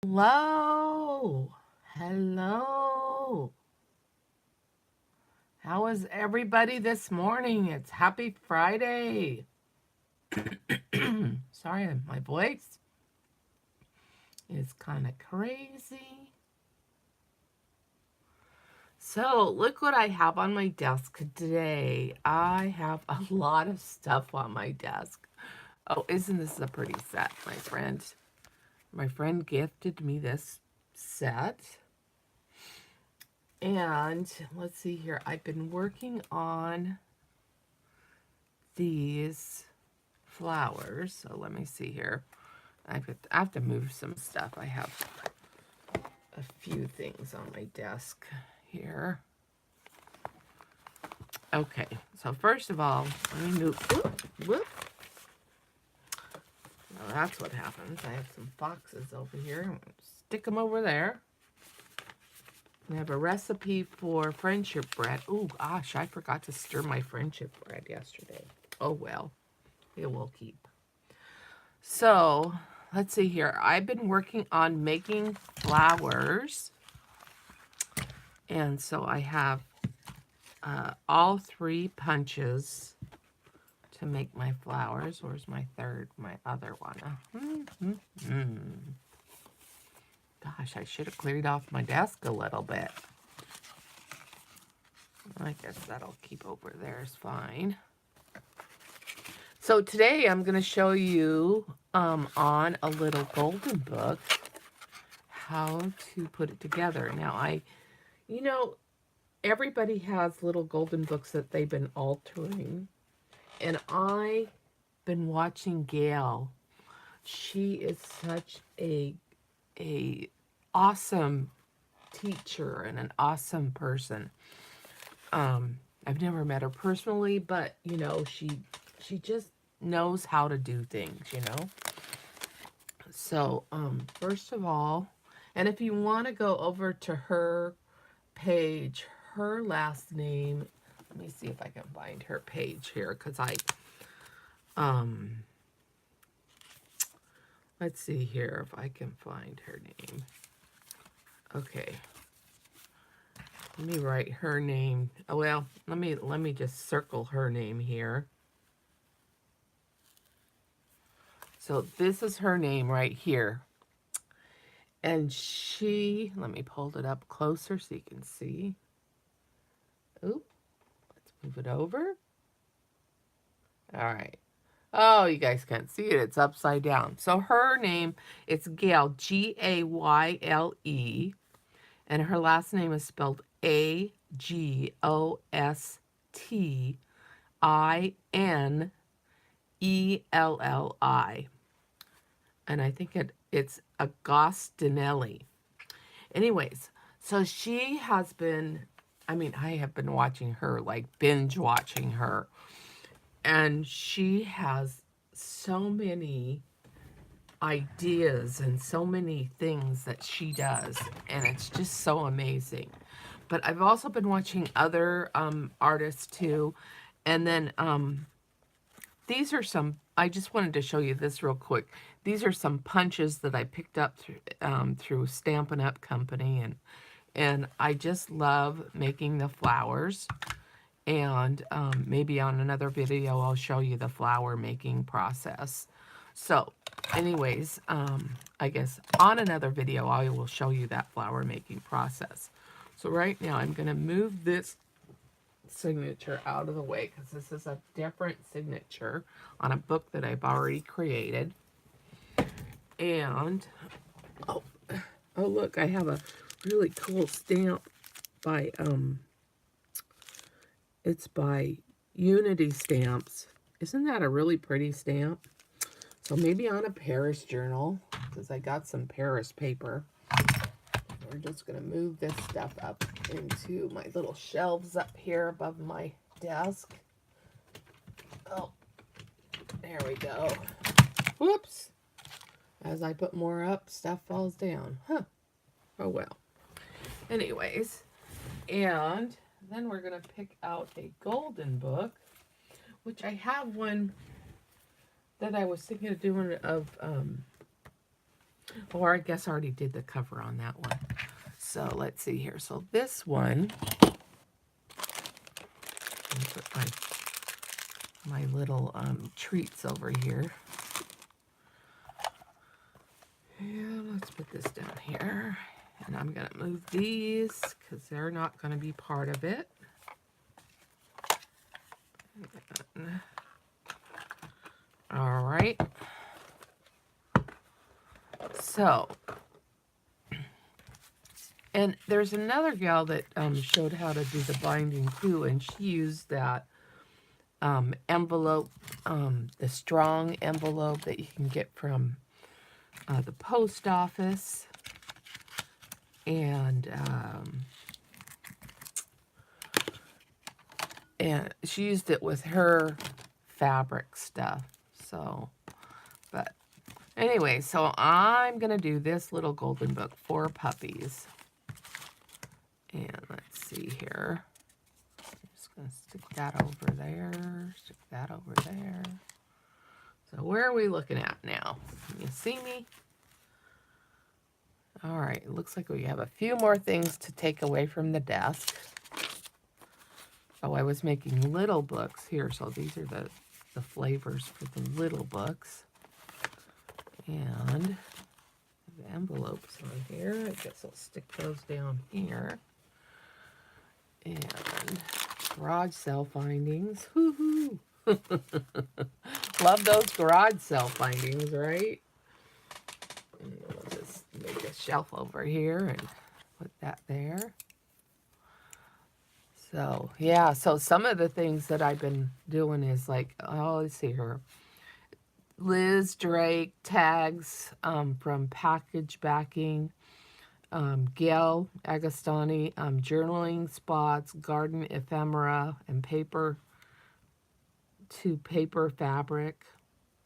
Hello. Hello. How is everybody this morning? It's happy Friday. Sorry, my voice is kind of crazy. So, look what I have on my desk today. I have a lot of stuff on my desk. Oh, isn't this a pretty set, my friend gifted me this set. And let's see here. I've been working on these flowers. So let me see here. I have to move some stuff. I have a few things on my desk here. Okay, so first of all, let me move. Whoop. Well, that's what happens. I have some boxes over here. Stick them over there. I have a recipe for friendship bread. Oh gosh, I forgot to stir my friendship bread yesterday. Oh well, it will keep. So let's see here. I've been working on making flowers. And so I have all 3 punches to make my flowers. Where's my other one? Gosh, I should have cleared off my desk a little bit. I guess that'll keep over there is fine. So today I'm going to show you on a little golden book how to put it together. Now everybody has little golden books that they've been altering. And I've been watching Gail. She is such a awesome teacher and an awesome person. I've never met her personally, but she just knows how to do things. So, first of all, and if you want to go over to her page, her last name, let me see if I can find her page here, because let's see here if I can find her name. Okay. Let me write her name. Oh, well, let me just circle her name here. So this is her name right here. And let me pull it up closer so you can see. Oop. Let's move it over. All right. Oh, you guys can't see it. It's upside down. So her name, it's Gayle, Gayle, and her last name is spelled Agostinelli. And I think it's Agostinelli. Anyways, so she has been, I have been watching her, like binge watching her. And she has so many ideas and so many things that she does. And it's just so amazing. But I've also been watching other artists too. And then these are I just wanted to show you this real quick. These are some punches that I picked up through Stampin' Up! Company. And I just love making the flowers. And maybe on another video, I'll show you the flower making process. So anyways, I guess on another video, I will show you that flower making process. So right now, I'm going to move this signature out of the way because this is a different signature on a book that I've already created. And, oh look, I have a really cool stamp by, it's by Unity Stamps. Isn't that a really pretty stamp? So maybe on a Paris journal, because I got some Paris paper. We're just going to move this stuff up into my little shelves up here above my desk. Oh, there we go. Whoops. As I put more up, stuff falls down. Huh. Oh, well. Anyways, and then we're going to pick out a golden book, which I have one that I was thinking of doing Or I guess I already did the cover on that one. So let's see here. So this one, let me put my little treats over here. And let's put this down here. And I'm going to move these because they're not going to be part of it. All right. So, and there's another gal that showed how to do the binding too, and she used that envelope, the strong envelope that you can get from the post office. And she used it with her fabric stuff. So, but anyway, so I'm going to do this little golden book for puppies. And let's see here. I'm just going to stick that over there, stick that over there. So where are we looking at now? Can you see me? All right, it looks like we have a few more things to take away from the desk. Oh, I was making little books here, so these are the flavors for the little books. And the envelopes on here. I guess I'll stick those down here. And garage sale findings. Woohoo! Love those garage sale findings, right? And we'll just make a shelf over here and put that there. So, yeah, so some of the things that I've been doing is like, oh, let's see here. Liz Drake tags from Package Backing. Gail Agostani, journaling spots, garden ephemera, and paper to paper fabric,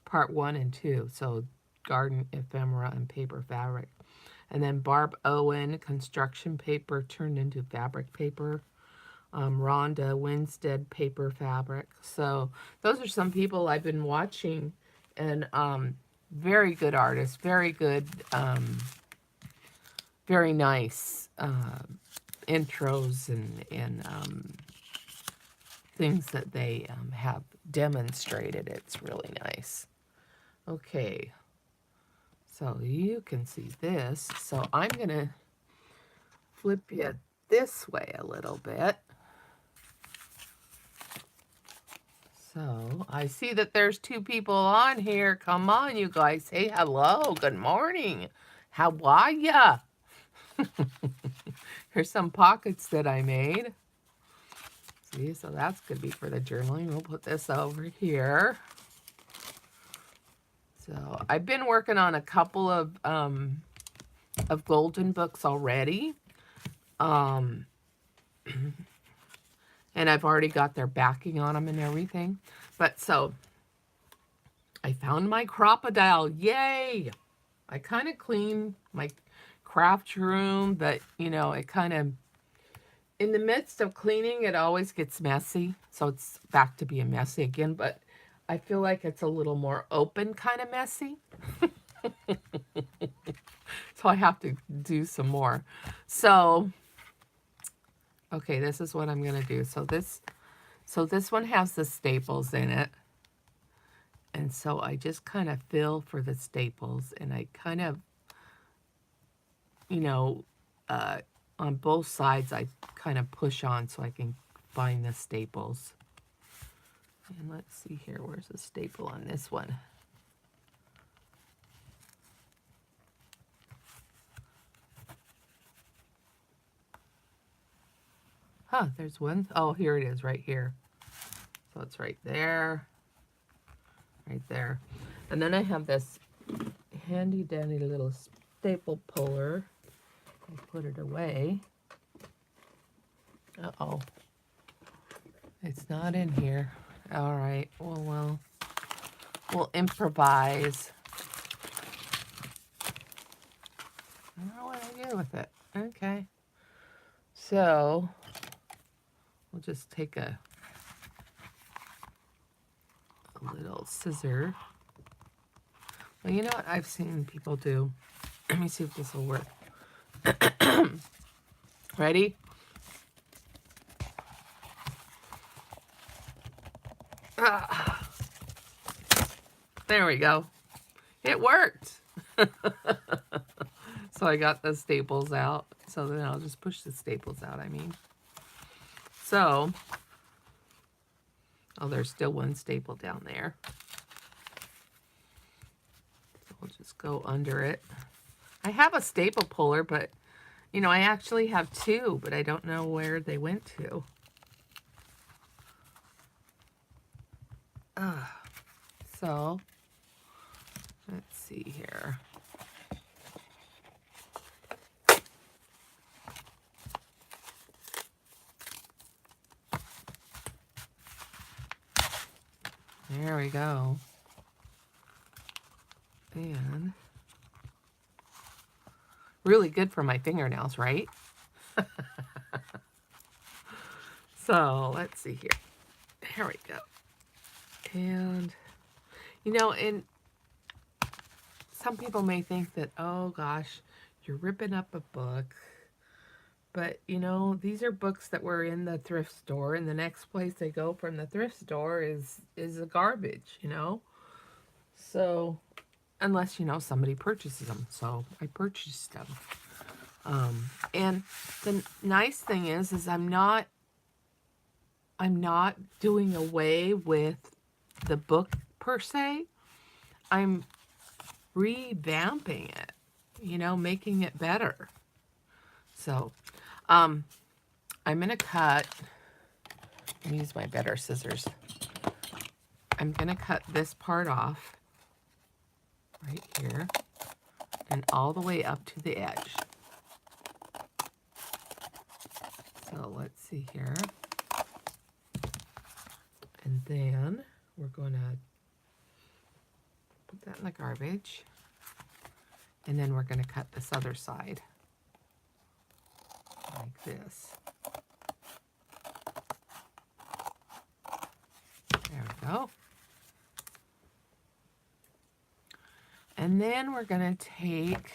part 1 and 2. So garden ephemera and paper fabric. And then Barb Owen, construction paper turned into fabric paper. Rhonda Winstead, paper fabric. So those are some people I've been watching, and very good artists, very good, very nice intros and things that they have demonstrated. It's really nice. Okay, so you can see this. So I'm going to flip you this way a little bit. So I see that there's 2 people on here. Come on, you guys. Say hello. Good morning. How are ya? Here's some pockets that I made. See, so that's going to be for the journaling. We'll put this over here. So I've been working on a couple of golden books already. And I've already got their backing on them and everything. But so I found my crocodile. Yay! I kind of cleaned my craft room, but you know, it kind of, in the midst of cleaning, it always gets messy. So it's back to being messy again, but I feel like it's a little more open kind of messy. So I have to do some more. So, okay, this is what I'm going to do. So this one has the staples in it. And so I just kind of fill for the staples, and I kind of, you know, on both sides, I kind of push on so I can find the staples. And let's see here, where's the staple on this one? Huh, there's one. Oh, here it is, right here. So it's right there. Right there. And then I have this handy dandy little staple puller. I'll put it away. Uh-oh. It's not in here. All right. Well, we'll improvise. I don't know what I do with it. Okay. So we'll just take a little scissor. Well, you know what I've seen people do? Let me see if this will work. Ready? Ah, there we go. It worked. So I got the staples out. So then I'll just push the staples out, I mean. So, oh, there's still one staple down there. So we'll just go under it. I have a staple puller, but, you know, I actually have two, but I don't know where they went to. So, let's see here. There we go. And really good for my fingernails, right? So let's see here. Here we go. And, you know, and some people may think that, oh gosh, you're ripping up a book. But, you know, these are books that were in the thrift store, and the next place they go from the thrift store is a garbage, you know? So, unless, you know, somebody purchases them. So, I purchased them. And the nice thing is I'm not doing away with the book per se. I'm revamping it, you know, making it better. So, I'm going to cut, let me use my better scissors. I'm going to cut this part off right here and all the way up to the edge. So let's see here. And then we're going to put that in the garbage. And then we're going to cut this other side like this. There we go. And then we're going to take,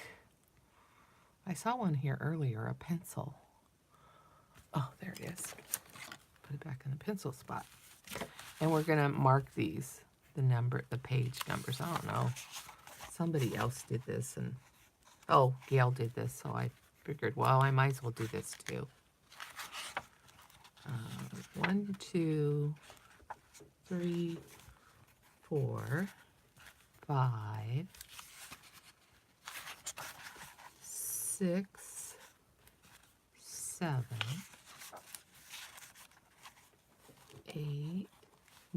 I saw one here earlier, a pencil. Oh, there it is. Put it back in the pencil spot. And we're going to mark these, the page numbers. I don't know. Somebody else did this, and oh, Gail did this, so I figured, well, I might as well do this too. 1, 2, 3, 4, 5, 6, 7, 8.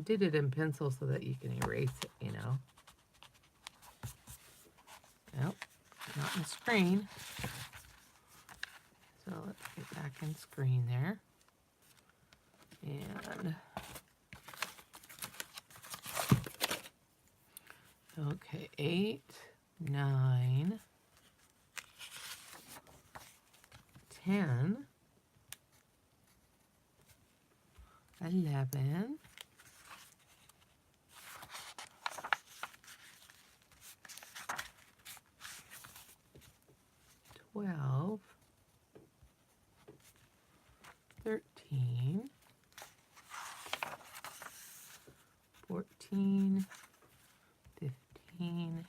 Did it in pencil so that you can erase it, you know. Nope, not in screen. So let's get back in screen there. And okay, 8, 9, 10, 11, 12, 13, 14, 15,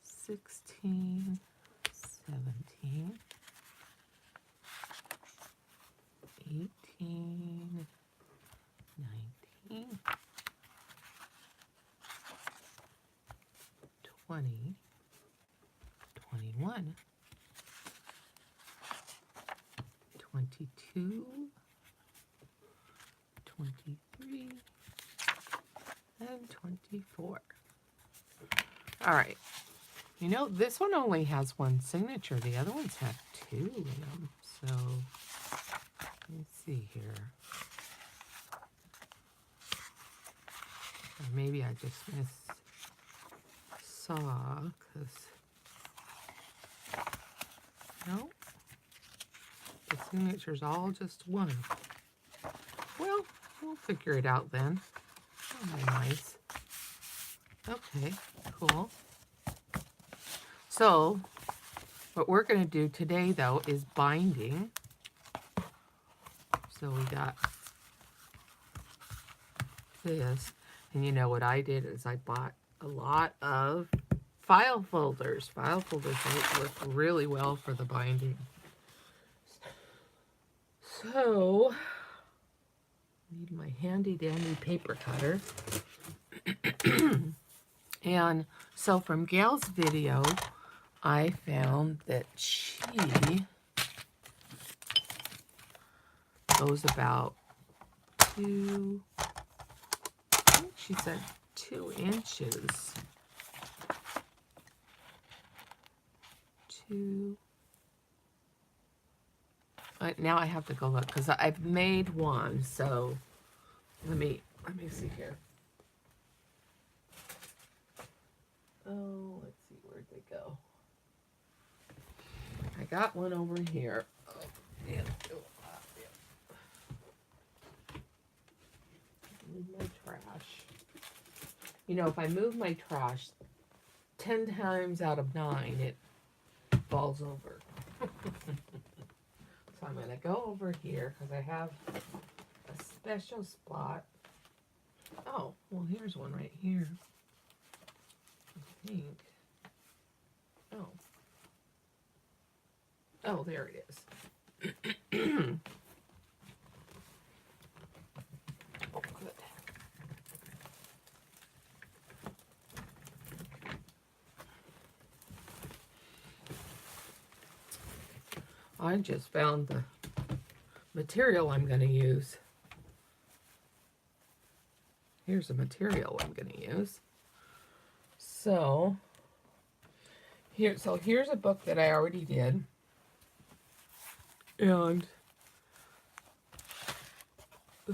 16, 17, 18, 19, 20, 21, 22, 23, and 24. All right. You know, this one only has one signature. The other ones have two in them. So, let's see here. Or maybe I just saw, because, no, the signature's all just one. Well, we'll figure it out then. That'll be nice. Okay, cool. So, what we're going to do today, though, is binding. So we got this. And you know what I did is I bought a lot of file folders. File folders work really well for the binding. So, need my handy dandy paper cutter. And so from Gail's video, I found that she goes about she said 2 inches. Now I have to go look because I've made one. So let me see here. Oh, let's see, where'd they go? I got one over here. Oh, yeah. Move my trash. You know, if I move my trash 10 times out of 9, it falls over. So I'm going to go over here because I have a special spot. Oh, well, here's one right here. I think. Oh. Oh, there it is. Oh, good. I just found the material I'm going to use. Here's the material I'm going to use. So here's a book that I already did. And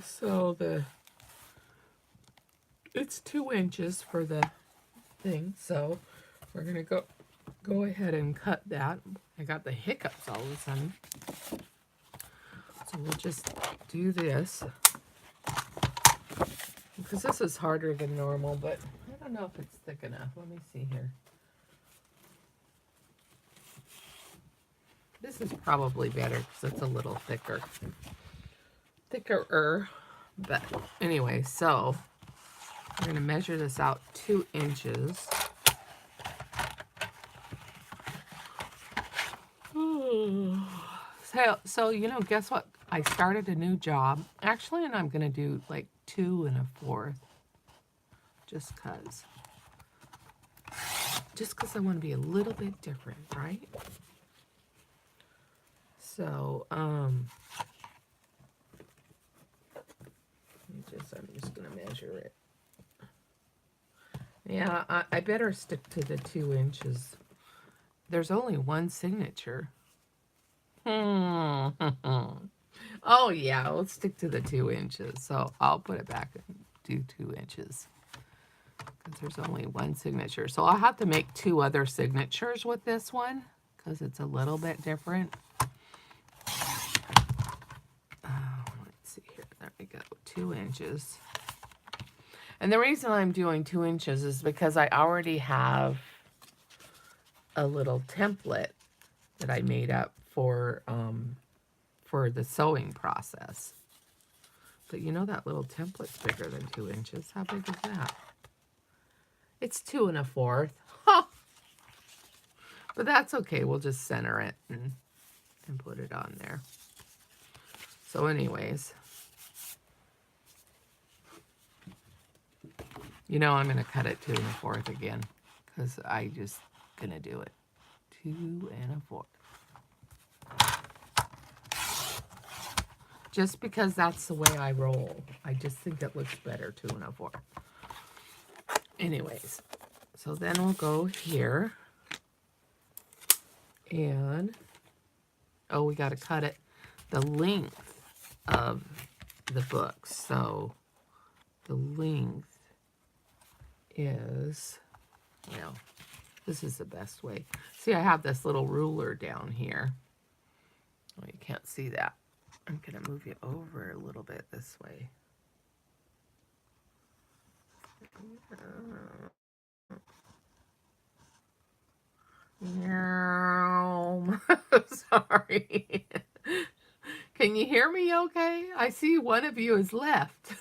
so it's 2 inches for the thing. So we're going to go ahead and cut that. I got the hiccups all of a sudden. So we'll just do this. Because this is harder than normal, but I don't know if it's thick enough. Let me see here. This is probably better because it's a little thicker. Thicker-er. But anyway, so we're going to measure this out 2 inches. So, you know, guess what? I started a new job. Actually, and I'm going to do like 2 1/4. Just because I want to be a little bit different, right? So, I'm just going to measure it. Yeah, I better stick to the 2 inches. There's only one signature. Oh, yeah, let's stick to the 2 inches. So I'll put it back and do 2 inches. Because there's only one signature. So I'll have to make 2 other signatures with this one. Because it's a little bit different. Let's see here. There we go. 2 inches. And the reason I'm doing 2 inches is because I already have a little template that I made up for the sewing process. But you know that little template's bigger than 2 inches. How big is that? It's 2 1/4. But that's okay. We'll just center it and put it on there. So anyways, you know I'm going to cut it 2 1/4 again because I just going to do it. 2 1/4. Just because that's the way I roll. I just think it looks better 2 1/4. Anyways, so then we'll go here. And, oh, we got to cut it the length of the book. So the length is, well, this is the best way. See, I have this little ruler down here. Oh, you can't see that. I'm going to move you over a little bit this way. Sorry. Can you hear me okay? I see one of you is left.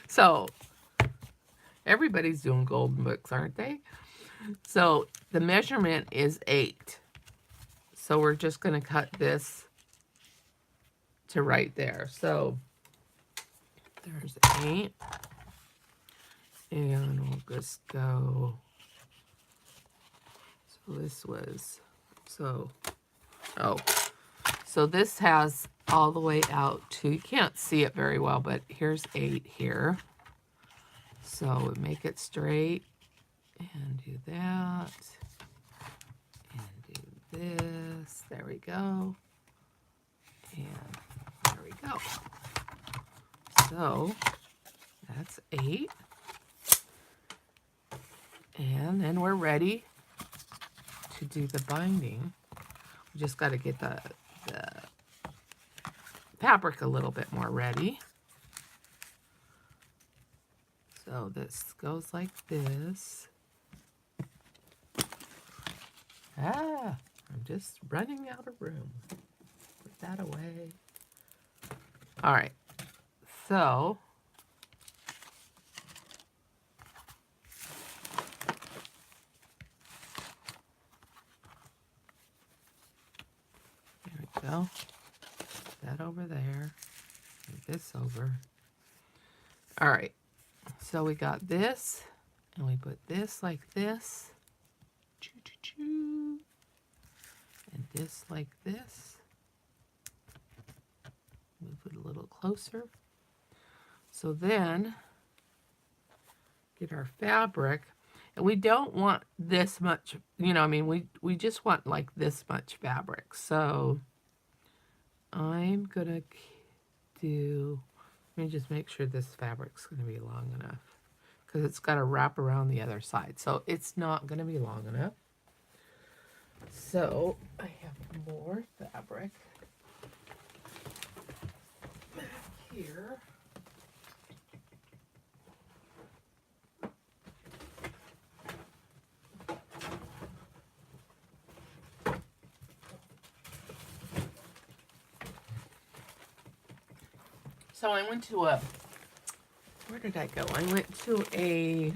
So, everybody's doing golden books, aren't they? So, the measurement is 8. So, we're just going to cut this to right there. So, there's 8. And we'll just go. So, this was. So this has all the way out to, you can't see it very well, but here's 8 here. So make it straight and do that and do this. There we go. And there we go. So that's 8. And then we're ready to do the binding. We just got to get the fabric a little bit more ready. So this goes like this. I'm just running out of room. Put that away. All right, so there we go. Put that over there. Move this over. All right, so we got this, and we put this like this. Choo-choo-choo. And this like this. Move it a little closer. So then, get our fabric. And we don't want this much, you know, I mean, we just want like this much fabric. So I'm going to do, let me just make sure this fabric's going to be long enough. Because it's got to wrap around the other side. So it's not going to be long enough. So I have more fabric back here. So I went to a, where did I go? I went to a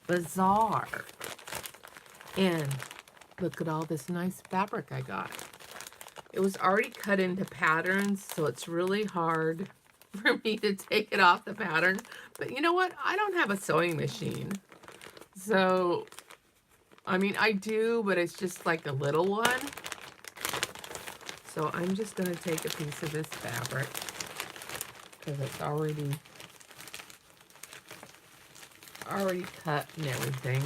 bazaar. And look at all this nice fabric I got. It was already cut into patterns, so it's really hard for me to take it off the pattern. But you know what? I don't have a sewing machine. So, I mean, I do, but it's just like a little one. So I'm just going to take a piece of this fabric because it's already cut and everything.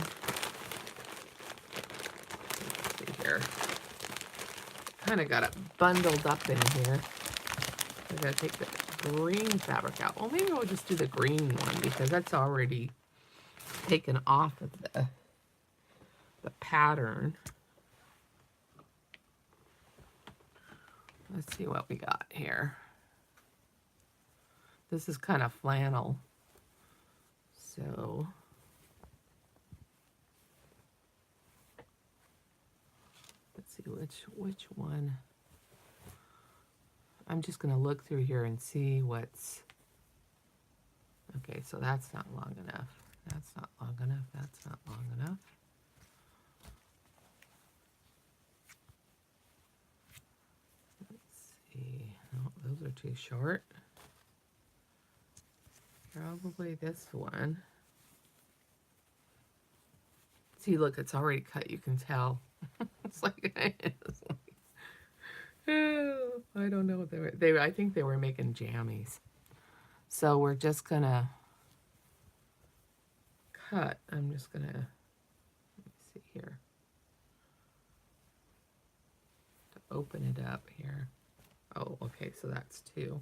Let's see here. Kind of got it bundled up in here. I gotta take the green fabric out. Well, maybe we'll just do the green one because that's already taken off of the pattern. Let's see what we got here. This is kind of flannel. So let's see which one. I'm just going to look through here and see what's... Okay, so that's not long enough. That's not long enough. That's not long enough. Let's see. No, those are too short. Probably this one. See, look, it's already cut. You can tell. It's like... Oh, I don't know what they were. I think they were making jammies. So we're just gonna cut. I'm just gonna, let me see here. To open it up here. Oh, okay, so that's 2.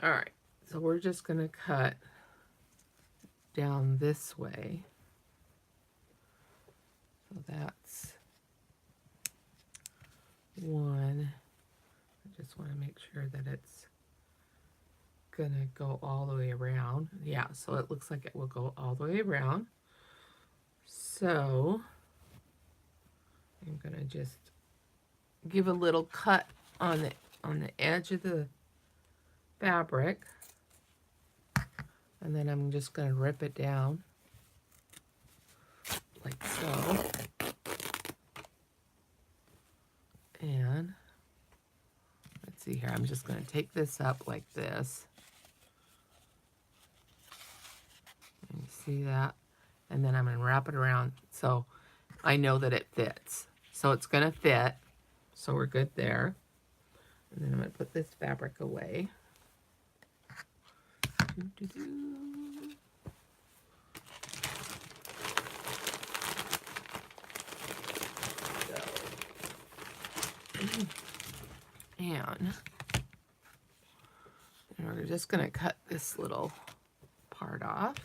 All right, so we're just gonna cut down this way. So that's 1. I just want to make sure that it's gonna go all the way around. Yeah, so it looks like it will go all the way around. So I'm gonna just give a little cut on the edge of the fabric, and then I'm just gonna rip it down like so. And let's see here, I'm just gonna take this up like this. And you see that? And then I'm gonna wrap it around so I know that it fits. So it's gonna fit, so we're good there. And then I'm gonna put this fabric away. And we're just gonna cut this little part off.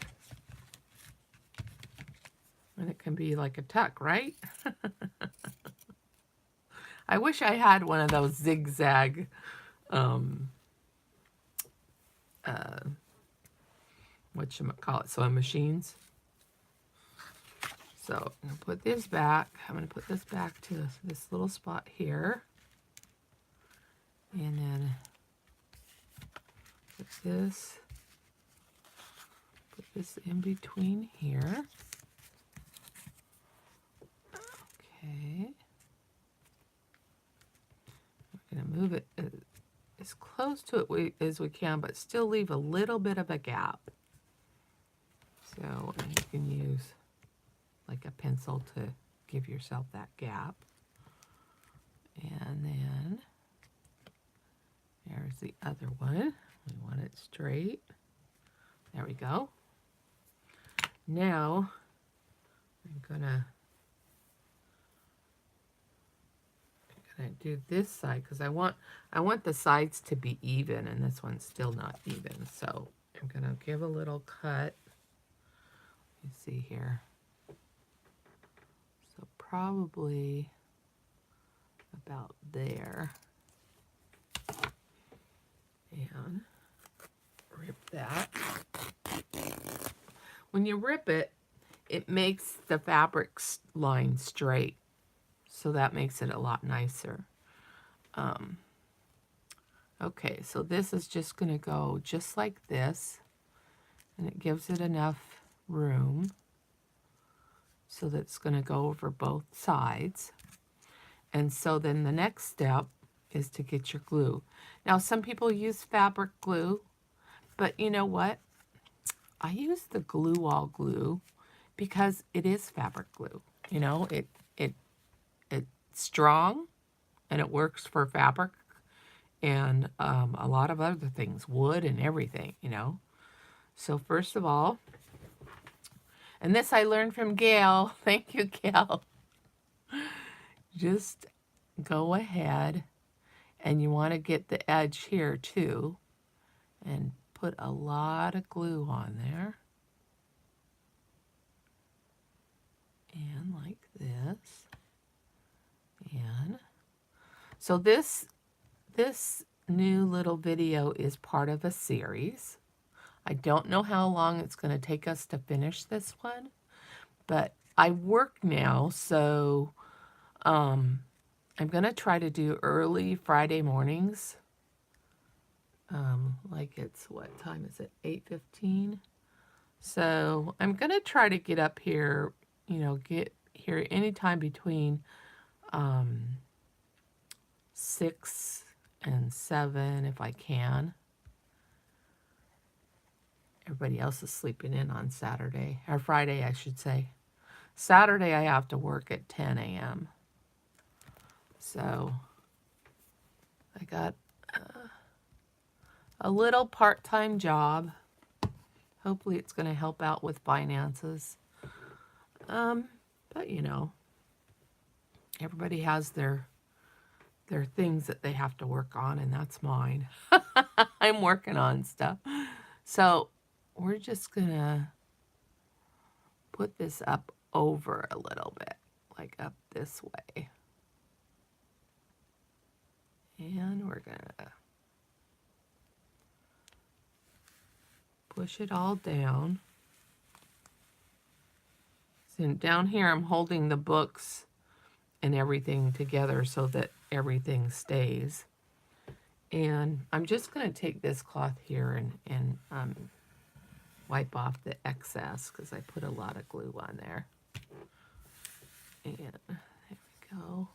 And it can be like a tuck, right? I wish I had one of those zigzag whatchamacallit, sewing machines. So I'm gonna put this back. I'm gonna put this back to this little spot here. And then put this in between here. Okay. We're gonna move it as close to it as we can, but still leave a little bit of a gap. So you can use like a pencil to give yourself that gap. And then there's the other one. We want it straight. There we go. Now I'm gonna do this side because I want the sides to be even, and this one's still not even. So I'm gonna give a little cut. You see here. So probably about there. And rip that. When you rip it, it makes the fabric line straight. So that makes it a lot nicer. Okay, so this is just going to go just like this. And it gives it enough room so that it's going to go over both sides. And so then the next step is to get your glue. Now, some people use fabric glue, but you know what? I use the glue wall glue because it is fabric glue. You know, it's strong and it works for fabric and a lot of other things, wood and everything, you know. So first of all, and this I learned from Gail. Thank you, Gail. Just go ahead, and you want to get the edge here too, and put a lot of glue on there. And like this. And so this new little video is part of a series. I don't know how long it's going to take us to finish this one, but I work now, so I'm going to try to do early Friday mornings. Like it's, what time is it? 8:15. So I'm going to try to get up here, you know, get here anytime between 6 and 7 if I can. Everybody else is sleeping in on Saturday, or Friday, I should say. Saturday, I have to work at 10 a.m. So I got a little part-time job. Hopefully it's going to help out with finances. But, you know, everybody has their things that they have to work on, and that's mine. I'm working on stuff. So we're just going to put this up over a little bit, like up this way. And we're going to push it all down. So down here I'm holding the books and everything together so that everything stays. And I'm just going to take this cloth here and wipe off the excess because I put a lot of glue on there. And there we go.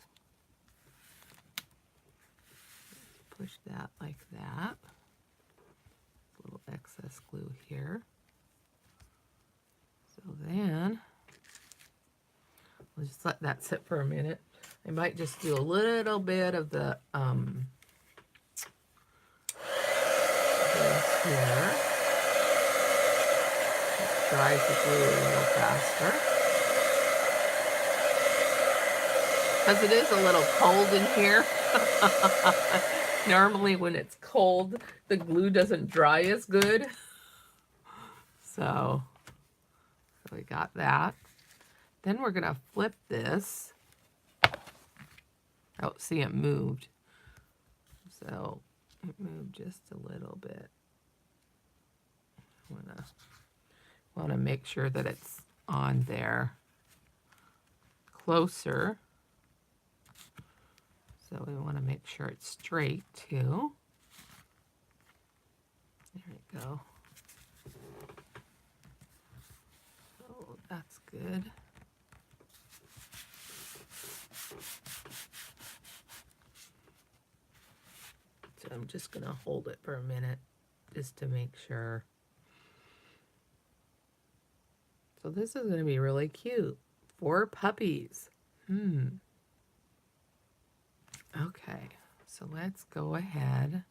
Push that like that. A little excess glue here. So then, we'll just let that sit for a minute. I might just do a little bit of the this here. It dries the glue a little faster. Because it is a little cold in here. Normally when it's cold, the glue doesn't dry as good. So we got that. Then we're going to flip this. Oh, see, it moved. So it moved just a little bit. Want to make sure that it's on there closer. So we want to make sure it's straight too. There we go. So that's good. So I'm just going to hold it for a minute just to make sure. So this is going to be really cute. 4 puppies. Okay, so let's go ahead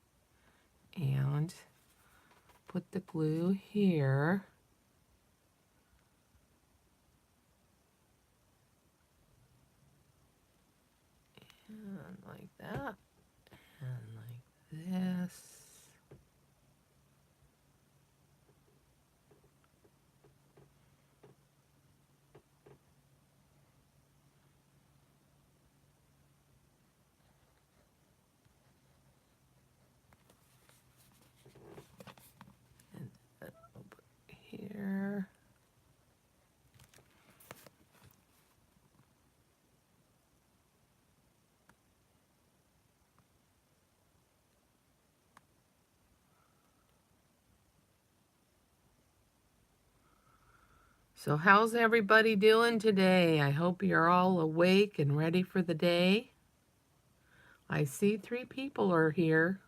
and put the glue here. And like that. And like this. Here. So how's everybody doing today? I hope you're all awake and ready for the day. I see 3 people are here.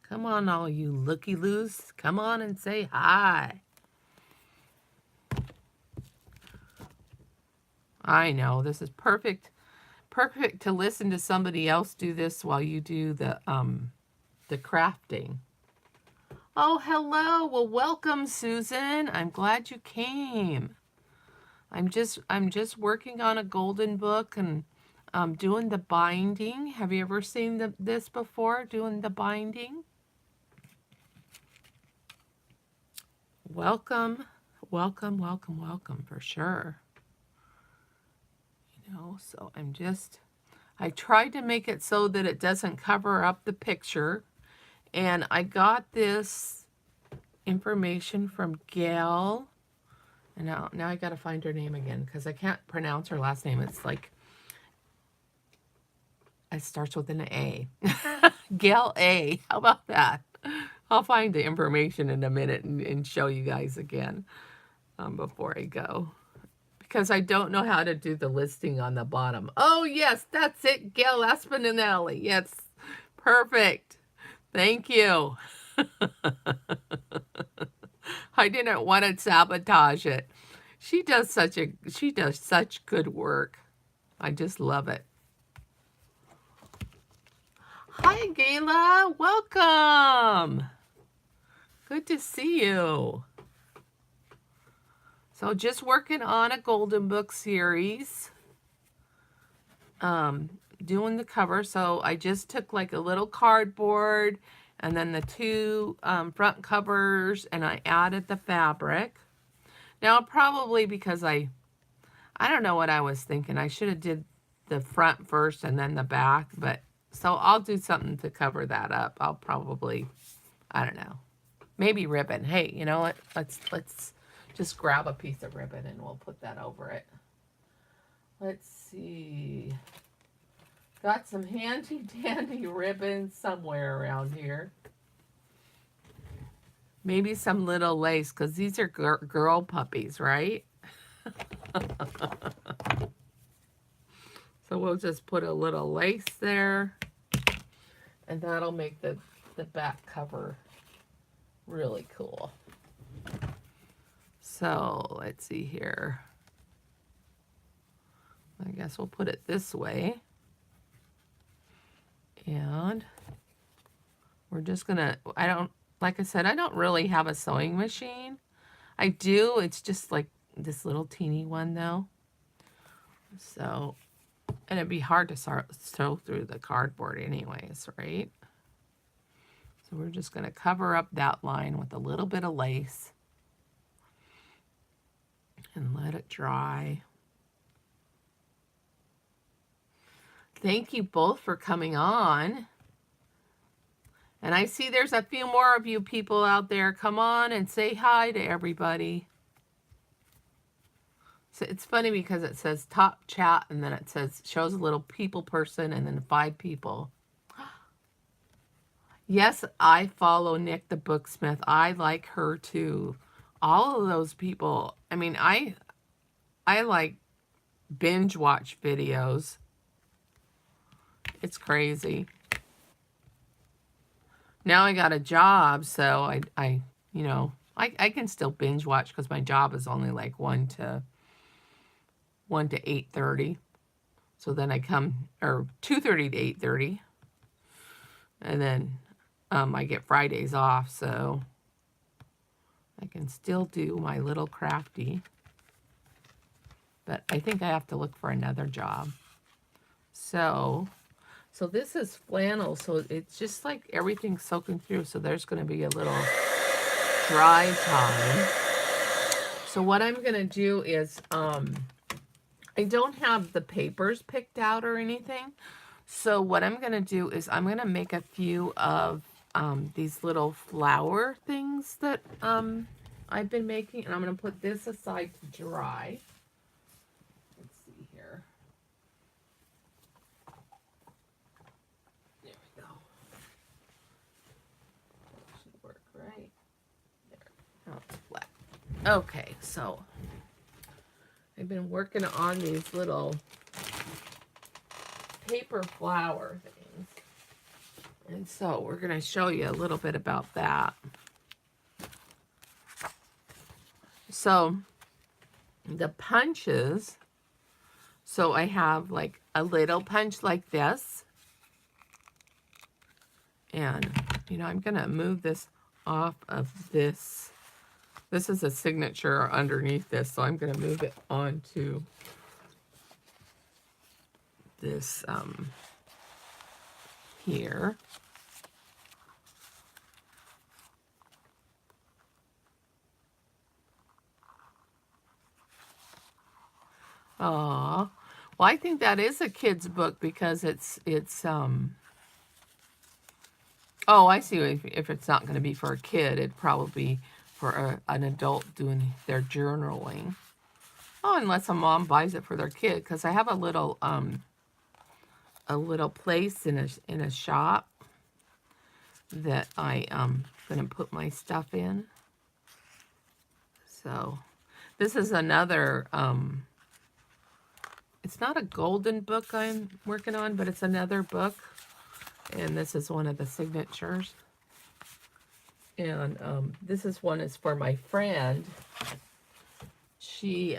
Come on, all you looky-loos. Come on and say hi. I know, this is perfect to listen to somebody else do this while you do the crafting. Oh, hello. Well, welcome, Susan. I'm glad you came. I'm just working on a golden book and doing the binding. Have you ever seen this before, doing the binding? Welcome, welcome, welcome, welcome for sure. You know, so I tried to make it so that it doesn't cover up the picture. And I got this information from Gail. And now I got to find her name again because I can't pronounce her last name. It's like, it starts with an A. Gail A. How about that? I'll find the information in a minute and show you guys again before I go. Because I don't know how to do the listing on the bottom. Oh, yes, that's it. Gail Espinelli. Yes, perfect. Thank you. I didn't want to sabotage it. She does such good work. I just love it. Hi, Gayla. Welcome. Good to see you. So just working on a Golden Book series. Doing the cover. So I just took like a little cardboard and then the 2 front covers and I added the fabric. Now probably because I don't know what I was thinking. I should have did the front first and then the back, but so I'll do something to cover that up. I'll probably, I don't know. maybe ribbon. Hey, you know what? Let's just grab a piece of ribbon and we'll put that over it. Let's see. Got some handy dandy ribbon somewhere around here. Maybe some little lace, because these are girl puppies, right? So we'll just put a little lace there, and that'll make the back cover really cool. So let's see here. I guess we'll put it this way. And we're just gonna, like I said, I don't really have a sewing machine. I do, it's just like this little teeny one though. So, and it'd be hard to sew through the cardboard anyways, right? So we're just gonna cover up that line with a little bit of lace and let it dry. Thank you both for coming on. And I see there's a few more of you people out there. Come on and say hi to everybody. So it's funny because it says top chat and then it says shows a little people person and then 5 people. Yes, I follow Nick the Booksmith. I like her too. All of those people. I mean, I like binge watch videos. It's crazy. Now I got a job, so I you know, I can still binge watch because my job is only like 1 to 8:30. So then I come, or 2:30 to 8:30. And then I get Fridays off, so I can still do my little crafty. But I think I have to look for another job. So this is flannel, so it's just like everything's soaking through. So there's going to be a little dry time. So what I'm going to do is, I don't have the papers picked out or anything. So what I'm going to do is I'm going to make a few of these little flower things that I've been making. And I'm going to put this aside to dry. Let's see here. There we go. That should work, right? There. Now it's flat. Okay, so I've been working on these little paper flower things. And so we're going to show you a little bit about that. So the punches, so I have like a little punch like this. And, you know, I'm going to move this off of this. This is a signature underneath this, so I'm going to move it onto this here. Aw. Well, I think that is a kid's book because it's oh, I see. If it's not going to be for a kid, it'd probably be for an adult doing their journaling. Oh, unless a mom buys it for their kid, because I have a little place in a shop that I gonna put my stuff in. So this is another it's not a golden book I'm working on, but it's another book, and this is one of the signatures. And this one is for my friend. She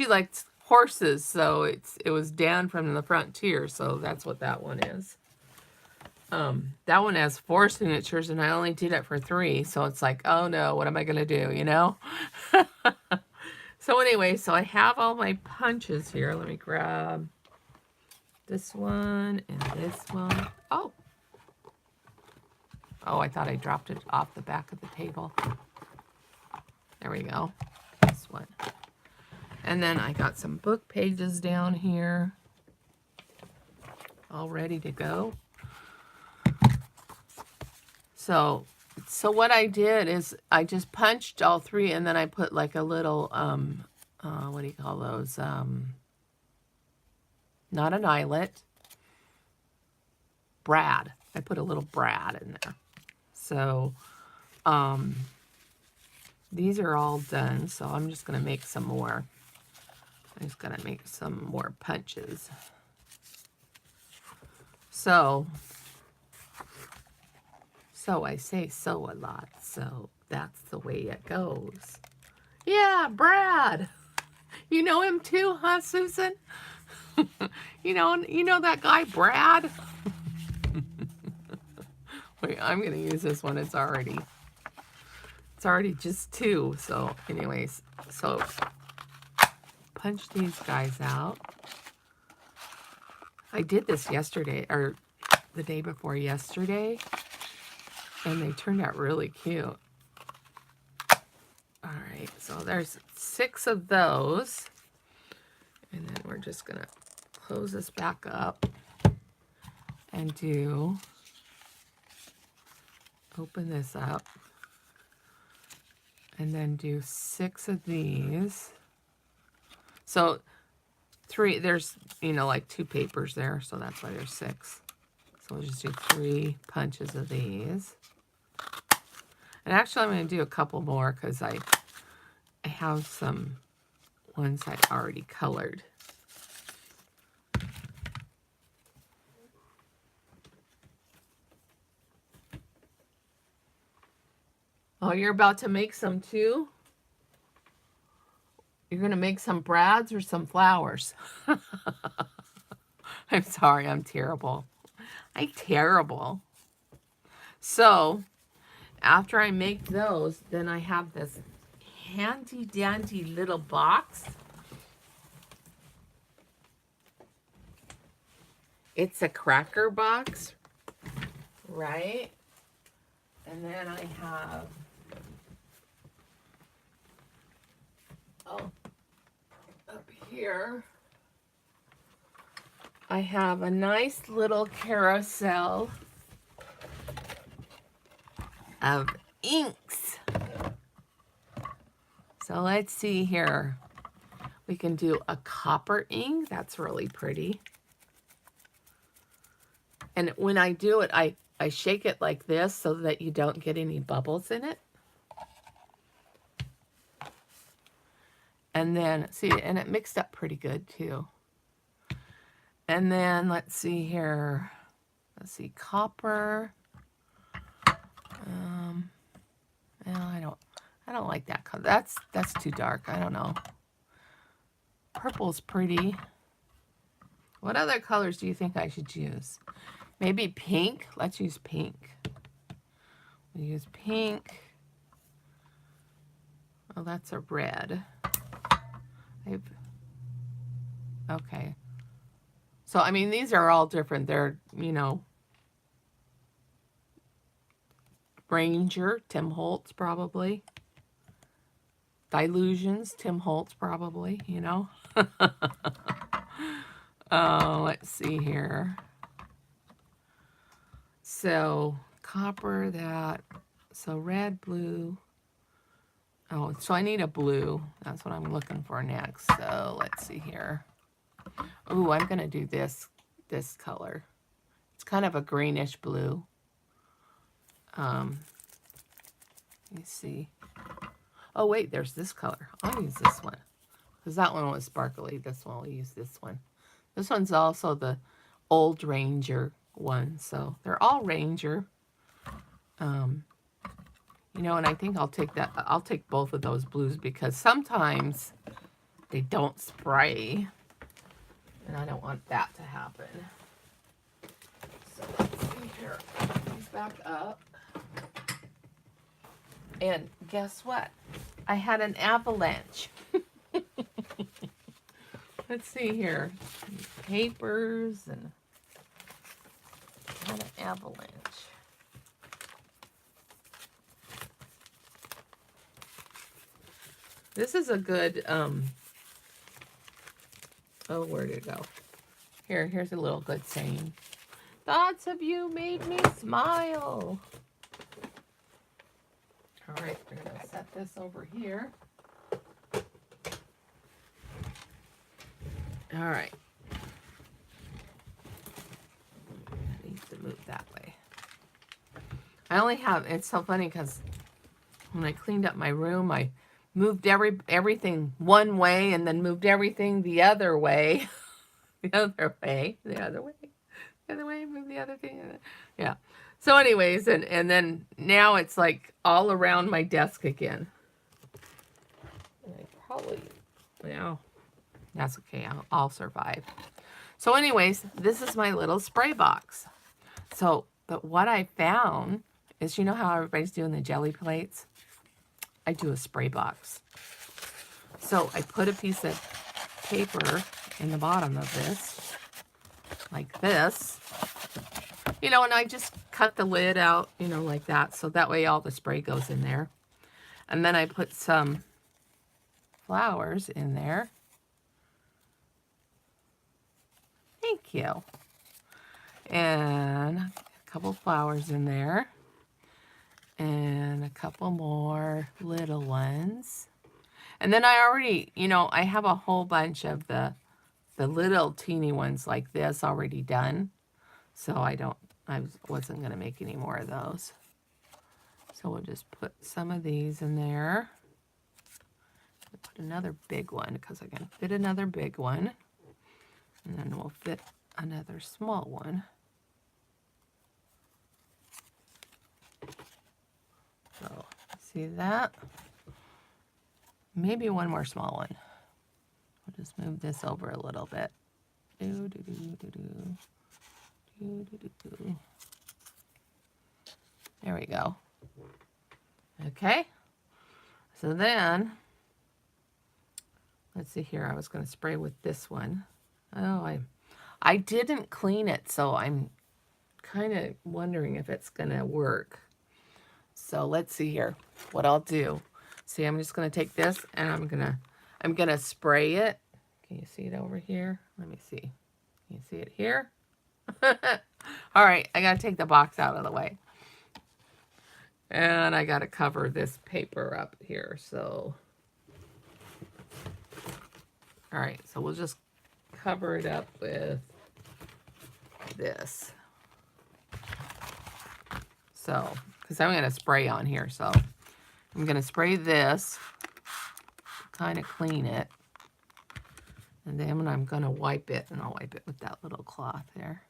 likes horses, so it was Dan from the Frontier, so that's what that one is. That one has 4 signatures, and I only did it for 3, so it's like, oh no, what am I gonna do, you know? So anyway, so I have all my punches here. Let me grab this one and this one. Oh, I thought I dropped it off the back of the table. There we go. This one. And then I got some book pages down here, all ready to go. So So what I did is I just punched all three, and then I put like a little, what do you call those? Not an eyelet, brad. I put a little brad in there. So these are all done, so I'm just going to make some more. I'm just going to make some more punches. So I say so a lot, so that's the way it goes. Yeah, Brad. You know him too, huh, Susan? you know that guy, Brad? Wait, I'm going to use this one. It's already just 2. So anyways, so punch these guys out. I did this yesterday, or the day before yesterday, and they turned out really cute. All right, so there's 6 of those. And then we're just going to close this back up and open this up. And then do 6 of these. So 3, there's, like 2 papers there, so that's why there's 6. So we'll just do 3 punches of these. And actually, I'm going to do a couple more because I have some ones I already colored. Oh, you're about to make some too? You're going to make some brads or some flowers? I'm sorry, I'm terrible. I'm terrible. So, after I make those, then I have this handy dandy little box. It's a cracker box, right? And then I have, up here, I have a nice little carousel of inks. So let's see here. We can do a copper ink. That's really pretty. And when I do it, I shake it like this so that you don't get any bubbles in it. And then, see, and it mixed up pretty good too. And then, let's see here. Let's see, copper. Well, I don't like that color. That's too dark. I don't know. Purple's pretty. What other colors do you think I should use? Maybe pink. Let's use pink. We'll use pink. Oh, that's a red. Okay. So, I mean, these are all different. They're, Ranger, Tim Holtz, probably. Dilutions, Tim Holtz, probably, let's see here. So, copper, that. So, red, blue. Oh, so I need a blue. That's what I'm looking for next. So, let's see here. Ooh, I'm going to do this color. It's kind of a greenish blue. Let me see. Oh, wait, there's this color. I'll use this one. Because that one was sparkly. This one, we'll use this one. This one's also the old Ranger one. So, they're all Ranger. And I think I'll take both of those blues because sometimes they don't spray. And I don't want that to happen. So let's see here. Put these back up. And guess what? I had an avalanche. Let's see here. Papers and I had an avalanche. This is a good, oh, where'd it go? Here's a little good saying. Thoughts of you made me smile. All right, we're going to set this over here. All right. I need to move that way. I only have, it's so funny because when I cleaned up my room, I moved everything one way and then moved everything the other way. The other way, the other way, the other way, move the other thing. Yeah. So anyways, and then now it's like all around my desk again. And I probably, well, that's okay. I'll survive. So anyways, this is my little spray box. So, but what I found is, you know how everybody's doing the jelly plates? I do a spray box. So I put a piece of paper in the bottom of this, like this, you know, and I just cut the lid out, you know, like that. So that way all the spray goes in there. And then I put some flowers in there. Thank you. And a couple flowers in there. And a couple more little ones. And then I already, you know, I have a whole bunch of the little teeny ones like this already done. So I wasn't going to make any more of those. So we'll just put some of these in there. Put another big one because I can fit another big one. And then we'll fit another small one. So, see that? Maybe one more small one. We'll just move this over a little bit. There we go. Okay. So then, let's see here. I was going to spray with this one. Oh, I didn't clean it, so I'm kind of wondering if it's going to work. So let's see here what I'll do. See, I'm just going to take this and I'm going to spray it. Can you see it over here? Let me see. Can you see it here? All right, I got to take the box out of the way. And I got to cover this paper up here. So, all right, so we'll just cover it up with this. So, because I'm going to spray on here, so I'm going to spray this, kind of clean it, and then I'm going to wipe it, and I'll wipe it with that little cloth there,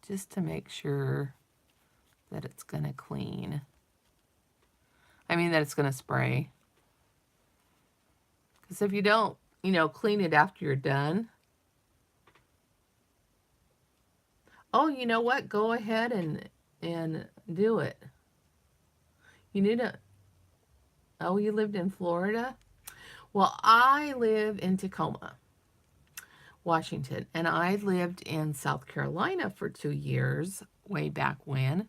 just to make sure that it's going to clean. I mean that it's going to spray. Because if you don't, you know, clean it after you're done. Oh, you know what? Go ahead and do it. You need to... Oh, you lived in Florida? Well, I live in Tacoma, Washington. And I lived in South Carolina for 2 years, way back when.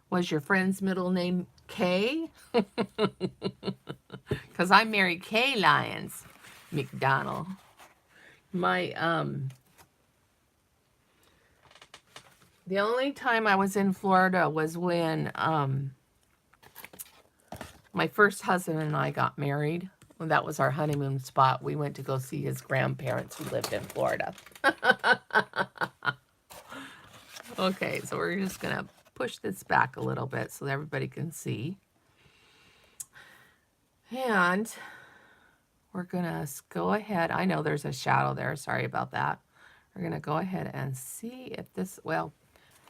Was your friend's middle name Kay? Because I married Kay Lyons McDonald. My, the only time I was in Florida was when, my first husband and I got married. Well, that was our honeymoon spot. We went to go see his grandparents who lived in Florida. Okay, so we're just going to push this back a little bit so that everybody can see. And we're going to go ahead. I know there's a shadow there. Sorry about that. We're going to go ahead and see if this, well,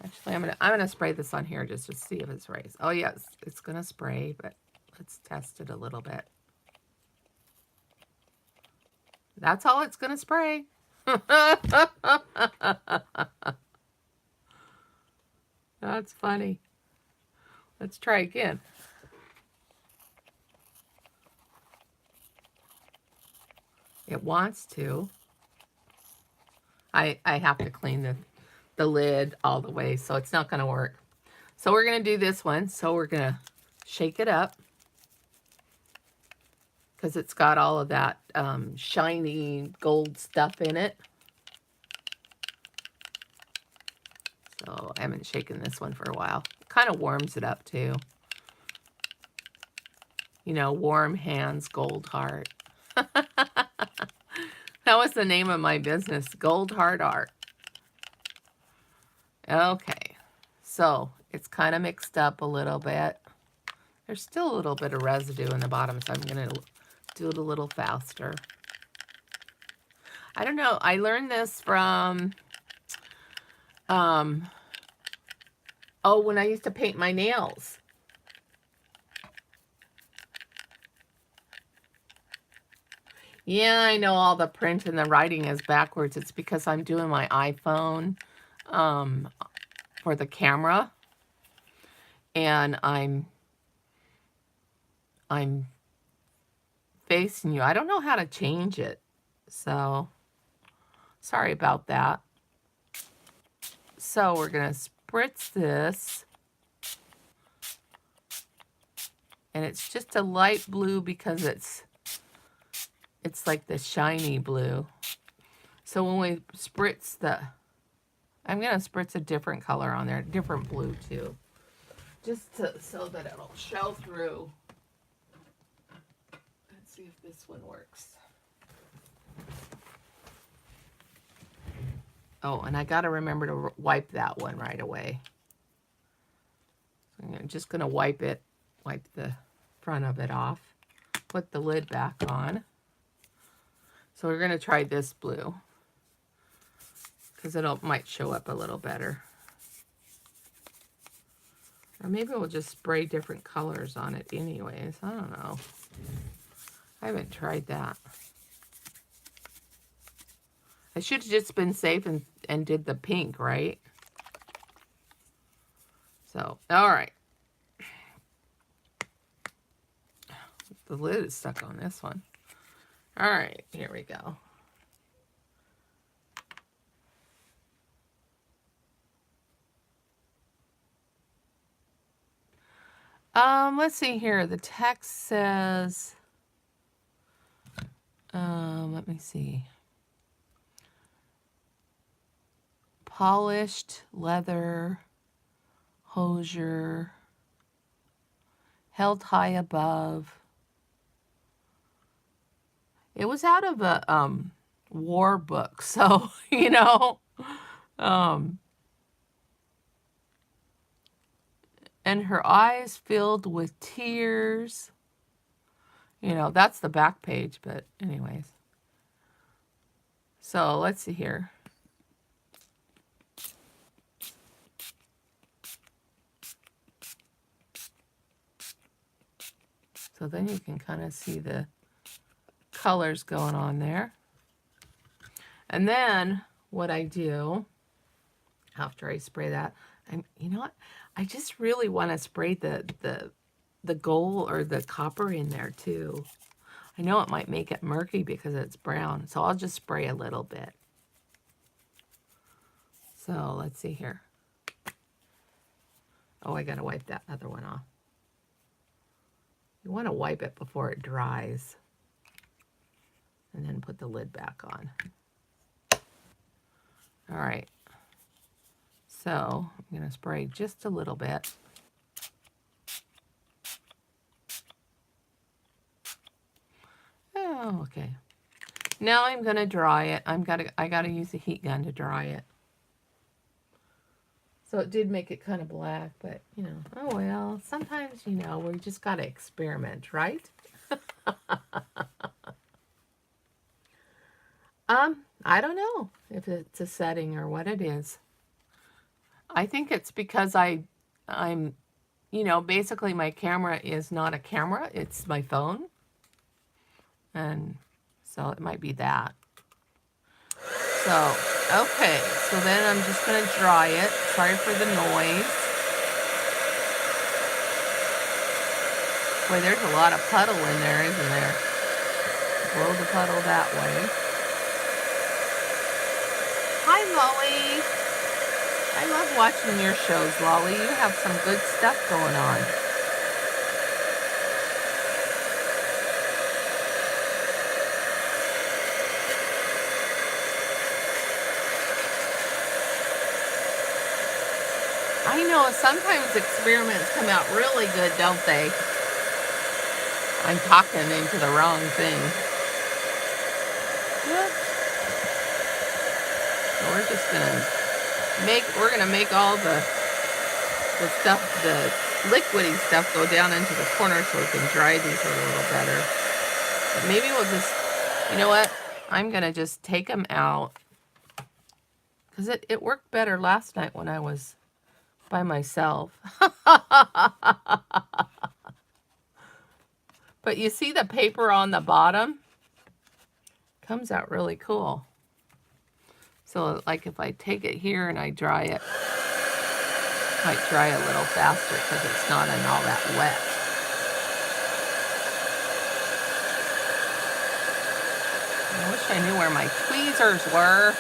actually I'm going to spray this on here just to see if it sprays. Oh, yes, it's going to spray, but let's test it a little bit. That's all it's going to spray. That's funny. Let's try again. It wants to. I have to clean the lid all the way, so it's not going to work. So we're going to do this one. So we're going to shake it up because it's got all of that shiny gold stuff in it. So I haven't shaken this one for a while. Kind of warms it up too. You know, warm hands, gold heart. That was the name of my business, Gold Heart Art. Okay, so it's kind of mixed up a little bit. There's still a little bit of residue in the bottom, so I'm going to do it a little faster. I don't know. I learned this from, when I used to paint my nails. Yeah, I know all the print and the writing is backwards. It's because I'm doing my iPhone for the camera. And I'm facing you. I don't know how to change it. So, sorry about that. So, we're going to spritz this. And it's just a light blue because it's like the shiny blue. So when we spritz I'm going to spritz a different color on there, different blue too. Just so that it'll show through. Let's see if this one works. Oh, and I got to remember to wipe that one right away. So I'm just going to wipe the front of it off. Put the lid back on. So we're going to try this blue because it might show up a little better. Or maybe we'll just spray different colors on it anyways. I don't know. I haven't tried that. I should have just been safe and did the pink, right? So, all right. The lid is stuck on this one. All right, here we go. Let's see here. The text says, let me see. Polished leather hosier, held high above. It was out of a war book, so, you know, and her eyes filled with tears. You know, that's the back page, but anyways. So let's see here. So then you can kind of see the colors going on there. And then what I do after I spray that, you know what? I just really want to spray the gold or the copper in there too. I know it might make it murky because it's brown, so I'll just spray a little bit. So let's see here. Oh, I gotta wipe that other one off. You want to wipe it before it dries. And then put the lid back on. All right. So I'm going to spray just a little bit. Oh, okay. Now I'm going to dry it. I got to use a heat gun to dry it. So it did make it kind of black, but you know, oh well. Sometimes, you know, we just got to experiment, right? I don't know if it's a setting or what it is. I think it's because I'm, you know, basically my camera is not a camera, it's my phone. And so it might be that. So, okay, so then I'm just going to dry it. Sorry for the noise. Boy, there's a lot of puddle in there, isn't there? Blow the puddle that way. Hi, Lolly. I love watching your shows, Lolly. You have some good stuff going on. I know sometimes experiments come out really good, don't they? I'm talking into the wrong thing. Whoops. So we're gonna make all the stuff, the liquidy stuff go down into the corner so we can dry these a little better. But maybe we'll just, you know what? I'm gonna just take them out because it worked better last night when I was by myself. But you see the paper on the bottom? Comes out really cool. So like if I take it here and I dry it, it might dry a little faster because it's not in all that wet. I wish I knew where my tweezers were.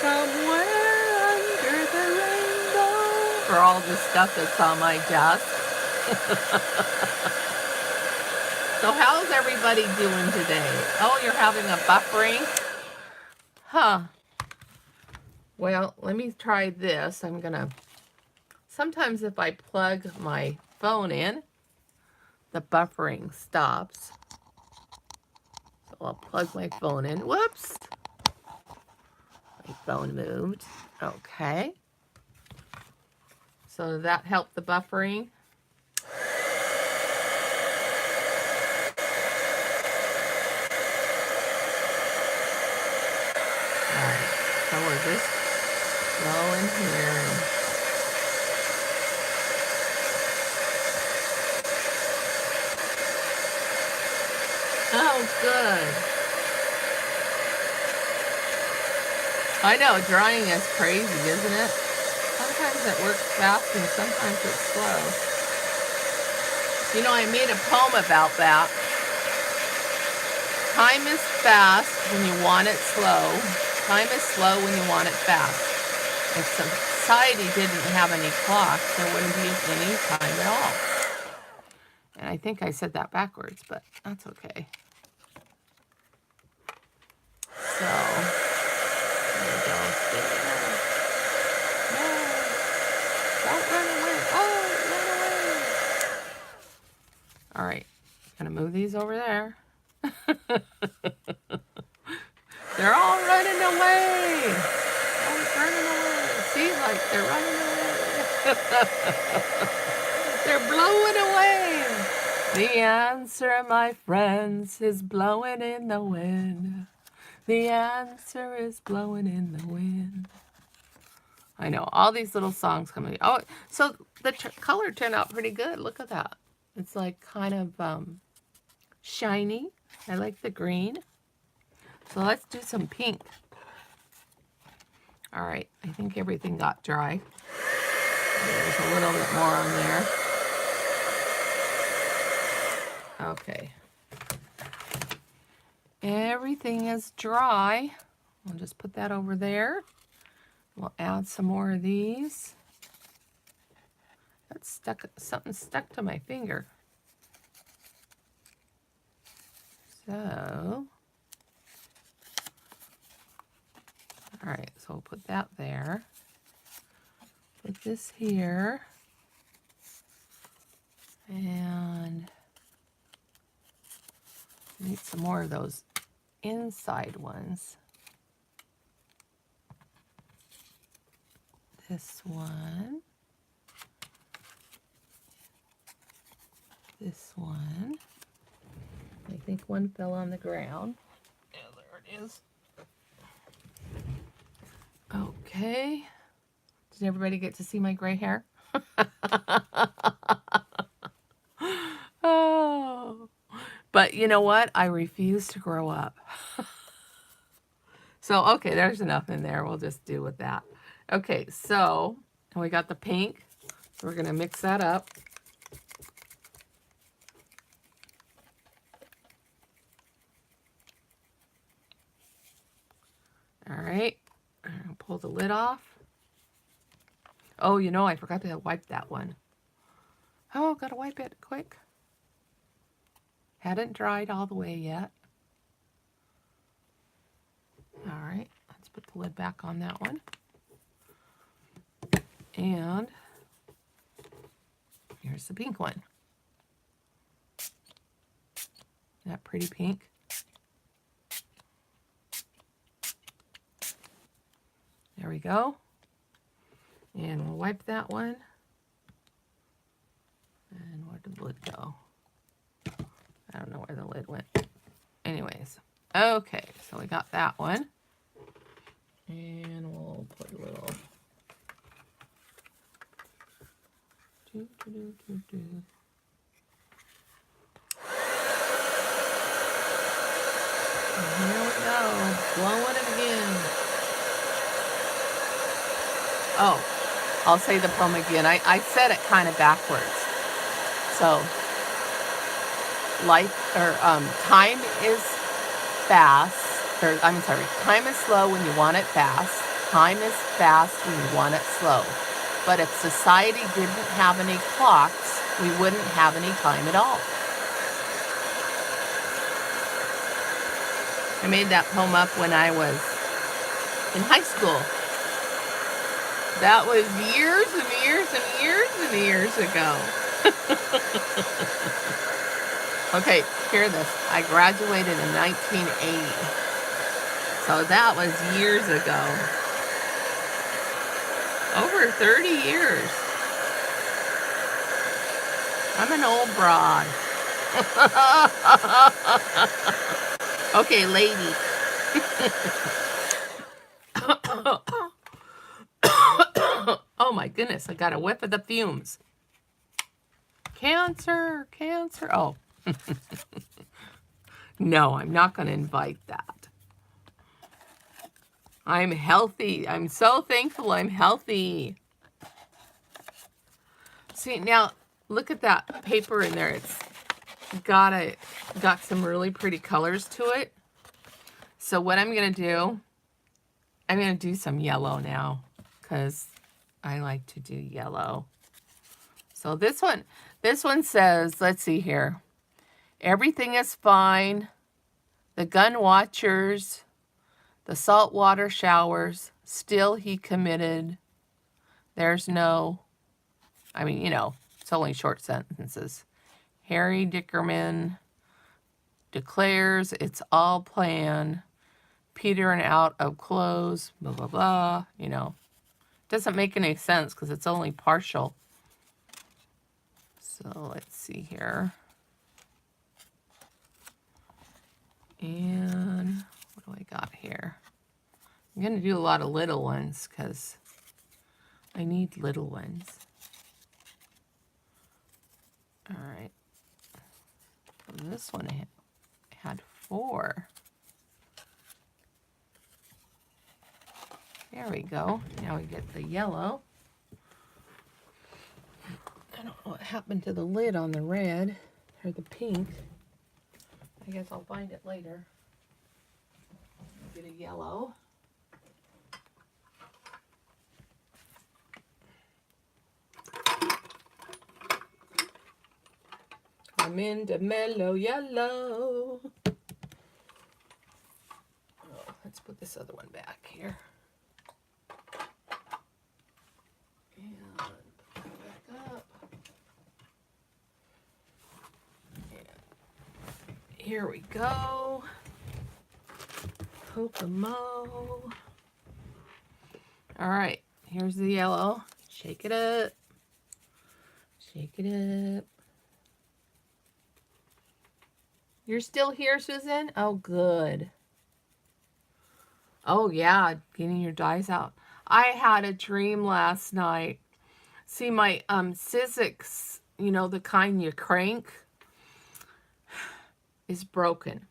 Somewhere under the rainbow. For all the stuff that's on my desk. So how's everybody doing today? Oh, you're having a buffering? Huh. Well, let me try this. Sometimes if I plug my phone in, the buffering stops. So I'll plug my phone in. Whoops. My phone moved. Okay. So that helped the buffering. Alright. So we're just going here. Oh, good. I know, drying is crazy, isn't it? Sometimes it works fast and sometimes it's slow. You know, I made a poem about that. Time is fast when you want it slow. Time is slow when you want it fast. If society didn't have any clocks, there wouldn't be any time at all. And I think I said that backwards, but that's okay. So, there we go. No, don't run away. Oh, run away. All right, I'm gonna move these over there. They're all running away. Oh, running away. See, like they're running away. They're blowing away. The answer, my friends, is blowing in the wind. The answer is blowing in the wind. I know, all these little songs coming. Oh, so the color turned out pretty good. Look at that. It's like kind of shiny. I like the green. So let's do some pink. All right, I think everything got dry. There's a little bit more on there. Okay. Everything is dry. I'll just put that over there. We'll add some more of these. That's stuck, something stuck to my finger. So, all right, so we'll put that there. Put this here. And need some more of those inside ones. This one. This one. I think one fell on the ground. Yeah, there it is. Okay. Did everybody get to see my gray hair? Oh. But you know what? I refuse to grow up. So, okay, there's enough in there. We'll just do with that. Okay, so and we got the pink. So we're going to mix that up. All right. I'll pull the lid off. Oh, you know, I forgot to wipe that one. Oh, got to wipe it quick. Hadn't dried all the way yet. All right, let's put the lid back on that one. And here's the pink one. Isn't that pretty pink? There we go. And we'll wipe that one. And where did the lid go? I don't know where the lid went. Anyways, okay, so we got that one. And we'll put a little... And here we go, blowing it again. Oh, I'll say the poem again. I said it kind of backwards. So, time is fast, or I'm sorry, time is slow when you want it fast. Time is fast when you want it slow. But if society didn't have any clocks, we wouldn't have any time at all. I made that poem up when I was in high school. That was years and years and years and years ago. Okay, hear this. I graduated in 1980. So that was years ago. Over 30 years. I'm an old broad. Okay, lady. Oh my goodness, I got a whiff of the fumes. Cancer, cancer. Oh. No, I'm not going to invite that. I'm healthy. I'm so thankful I'm healthy. See, now, look at that paper in there. It's got some really pretty colors to it. So what I'm going to do, I'm going to do some yellow now, because I like to do yellow. So this one says, let's see here. Everything is fine. The gun watchers, the saltwater showers, still he committed. There's no, I mean, you know, it's only short sentences. Harry Dickerman declares it's all planned. Peter and out of clothes, blah, blah, blah, you know. Doesn't make any sense because it's only partial. So let's see here. And what do I got here? I'm going to do a lot of little ones because I need little ones. All right. And this one had 4. There we go. Now we get the yellow. I don't know what happened to the lid on the red or the pink. I guess I'll find it later. Get a yellow. I'm into mellow yellow. Oh, let's put this other one back here. And put that back up. Here we go. Kokomo. All right, here's the yellow. Shake it up. Shake it up. You're still here, Susan? Oh, good. Oh, yeah, getting your dyes out. I had a dream last night. See, my Sizzix, you know, the kind you crank, is broken.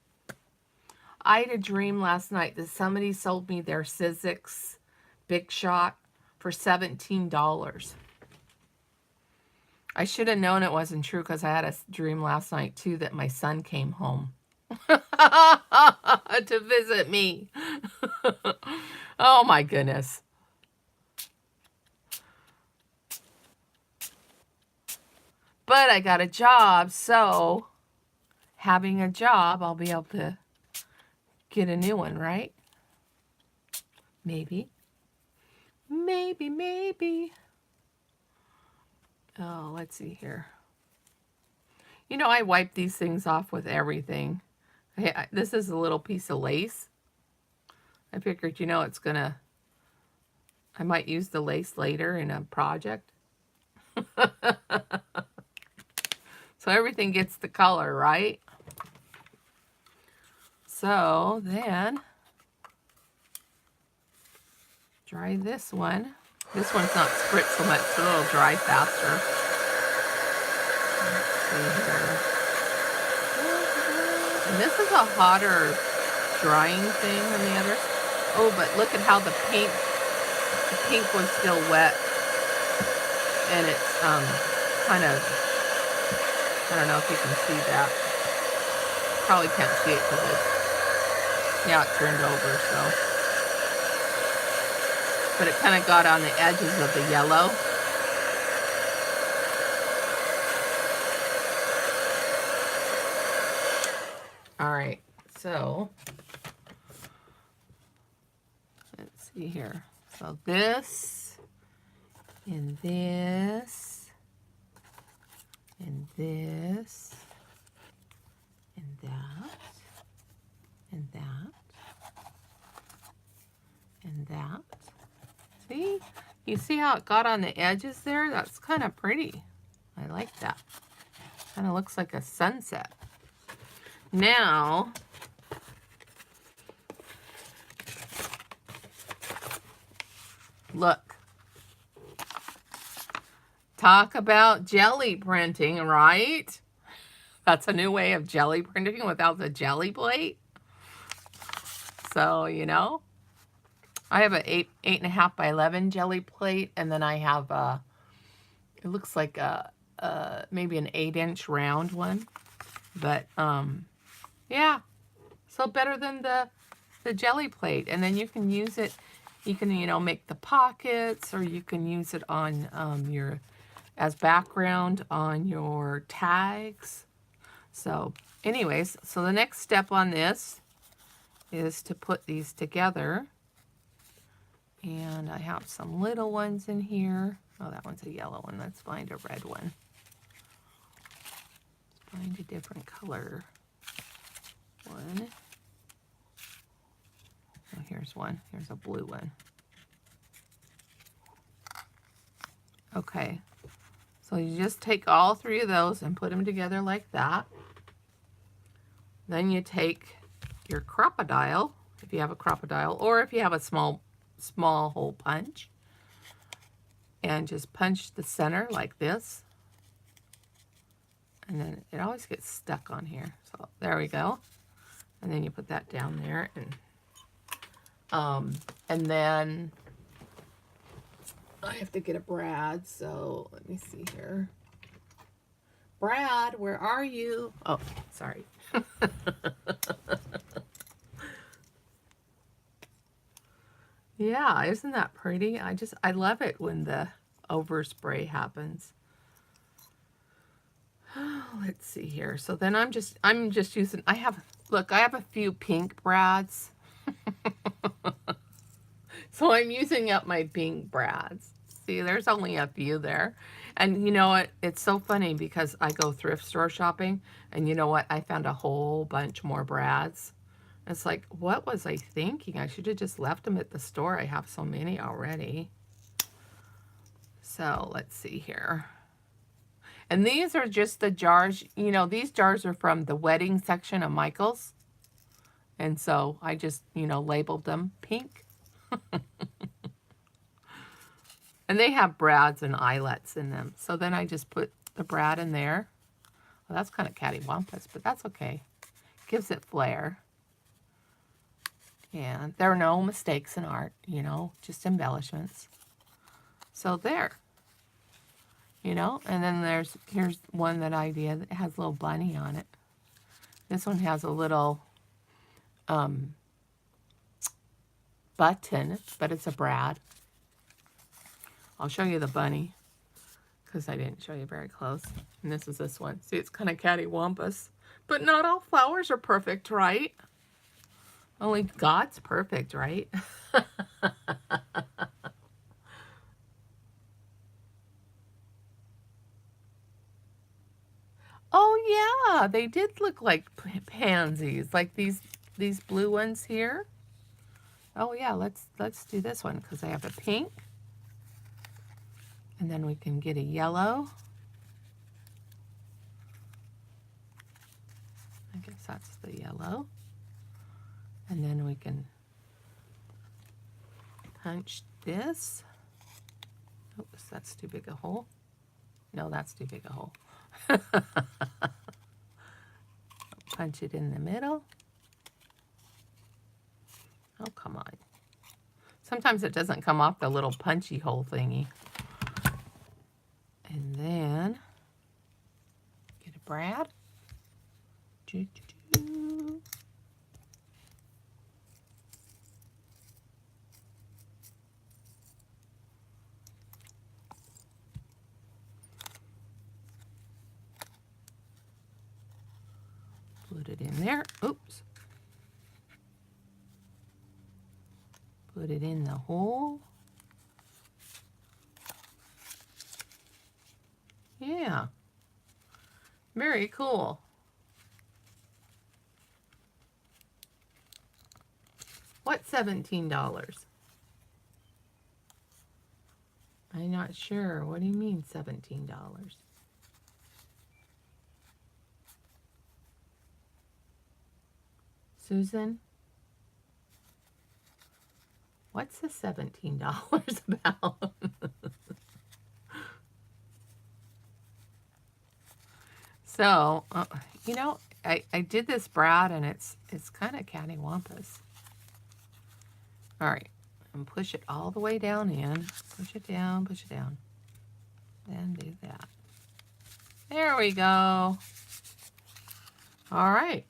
I had a dream last night that somebody sold me their Sizzix Big Shot for $17. I should have known it wasn't true because I had a dream last night too that my son came home to visit me. Oh my goodness. But I got a job, so having a job, I'll be able to get a new one, right? Maybe. Maybe, maybe. Oh, let's see here. You know, I wipe these things off with everything. This is a little piece of lace. I figured, you know, I might use the lace later in a project. So everything gets the color, right? So then, dry this one. This one's not spritz so much, so it'll dry faster. Let's see here. And this is a hotter drying thing than the other. Oh, but look at how the pink was still wet. And it's kind of, I don't know if you can see that. Probably can't see it because it turned over, so. But it kind of got on the edges of the yellow. All right, so let's see here. So this, and this, and this, and that, and that, and that. See? You see how it got on the edges there? That's kind of pretty. I like that. Kind of looks like a sunset. Now, look. Talk about jelly printing, right? That's a new way of jelly printing without the jelly plate. So, you know, I have an 8.5 by 11 jelly plate, and then I have it looks like maybe an 8-inch round one. But yeah, so better than the jelly plate. And then you can use it. You can, you know, make the pockets, or you can use it on as background on your tags. So anyways, so the next step on this is to put these together. And I have some little ones in here. Oh, that one's a yellow one. Let's find a red one. Let's find a different color one. Oh, here's one. Here's a blue one. Okay. So you just take all 3 of those and put them together like that. Then you take your crocodile, if you have a crocodile, or if you have a small hole punch, and just punch the center like this. And then it always gets stuck on here. So there we go. And then you put that down there, and then I have to get a brad, so let me see here. Brad, where are you? Oh, sorry. Yeah, isn't that pretty? I love it when the overspray happens. Let's see here. So then I'm just using, I have a few pink brads. So I'm using up my pink brads. See, there's only a few there. And you know what? It's so funny because I go thrift store shopping, and you know what? I found a whole bunch more brads. It's like, what was I thinking? I should have just left them at the store. I have so many already. So let's see here. And these are just the jars. You know, these jars are from the wedding section of Michael's. And so I just, you know, labeled them pink. And they have brads and eyelets in them. So then I just put the brad in there. Well, that's kind of cattywampus, but that's okay. Gives it flair. And there are no mistakes in art, you know, just embellishments. So there. You know, and then here's one that I did that has a little bunny on it. This one has a little button, but it's a brad. I'll show you the bunny because I didn't show you very close. And this is this one. See, it's kind of cattywampus. But not all flowers are perfect, right? Only God's perfect, right? yeah, they did look like pansies, like these blue ones here. Oh yeah, let's do this one because I have a pink. And then we can get a yellow. I guess that's the yellow. And then we can punch this. Oops, that's too big a hole. No, that's too big a hole. Punch it in the middle. Oh, come on. Sometimes it doesn't come off the little punchy hole thingy. And then get a brad. Put it in there. Oops. Put it in the hole. Yeah. Very cool. What's $17? I'm not sure. What do you mean $17? Susan? What's the $17 about? So, you know, I did this brad and it's kind of cattywampus. All right, and push it all the way down in. Push it down, and do that. There we go. All right.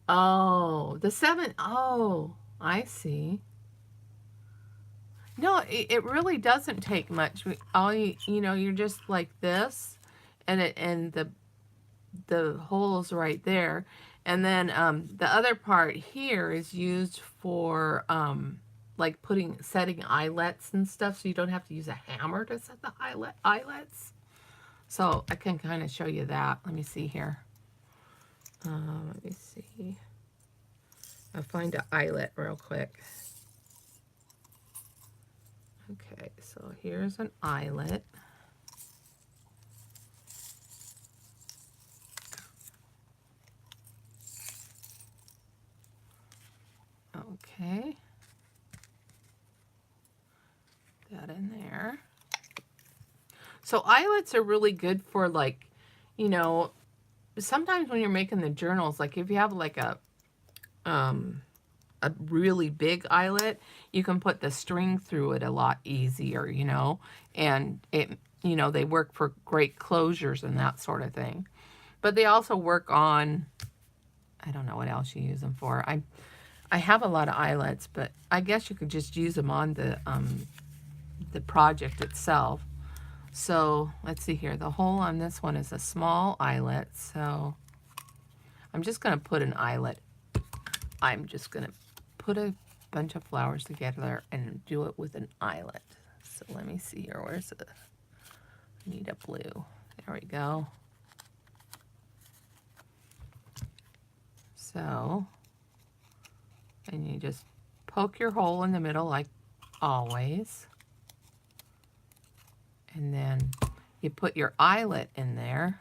Oh, the 7. Oh, I see. No, it really doesn't take much. All you know, you're just like this, and the hole's right there, and then the other part here is used for like setting eyelets and stuff, so you don't have to use a hammer to set the eyelets. So I can kind of show you that. Let me see here. Let me see. I'll find an eyelet real quick. Okay, so here's an eyelet. Okay. That in there. So eyelets are really good for, like, you know, sometimes when you're making the journals, like if you have like a really big eyelet, you can put the string through it a lot easier, you know, and it, you know, they work for great closures and that sort of thing. But they also work on, I don't know what else you use them for. I have a lot of eyelets, but I guess you could just use them on the project itself. So let's see here. The hole on this one is a small eyelet, so I'm just going to put an eyelet. I'm just going to put a bunch of flowers together and do it with an eyelet. So let me see here. Where's the, I need a blue. There we go. So, and you just poke your hole in the middle like always. And then you put your eyelet in there.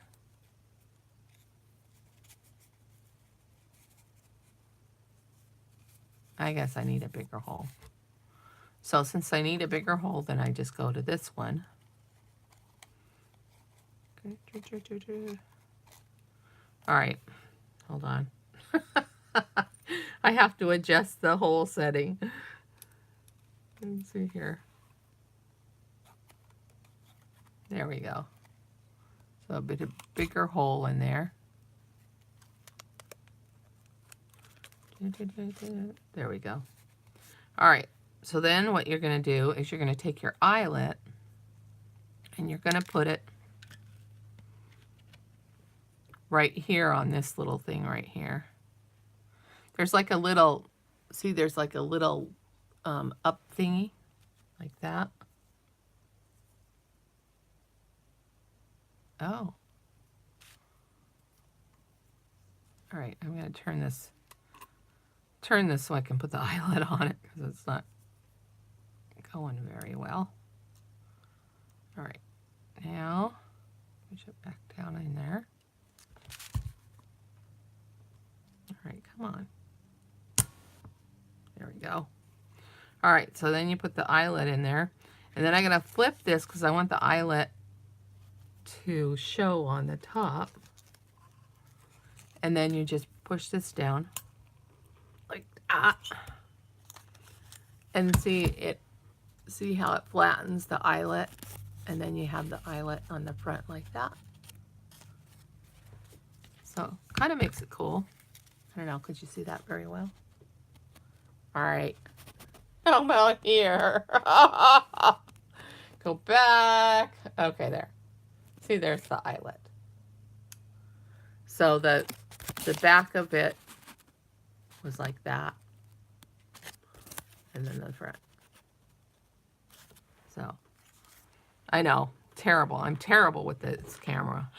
I guess I need a bigger hole. So since I need a bigger hole, then I just go to this one. All right, hold on. I have to adjust the hole setting. Let's see here. There we go. So a bit of bigger hole in there. There we go. All right, so then what you're going to do is you're going to take your eyelet and you're going to put it right here on this little thing right here. There's like a little, see, there's like a little up thingy like that. Oh. All right, I'm going to turn this so I can put the eyelet on it because it's not going very well. All right, now push it back down in there. All right, come on. There we go. All right, so then you put the eyelet in there. And then I'm going to flip this because I want the eyelet to show on the top. And then you just push this down like that. And see how it flattens the eyelet. And then you have the eyelet on the front like that. So kind of makes it cool. I don't know, could you see that very well? All right. How about here? Go back. Okay, there. See, there's the eyelet. So the back of it was like that. And then the front. So, I know, terrible. I'm terrible with this camera.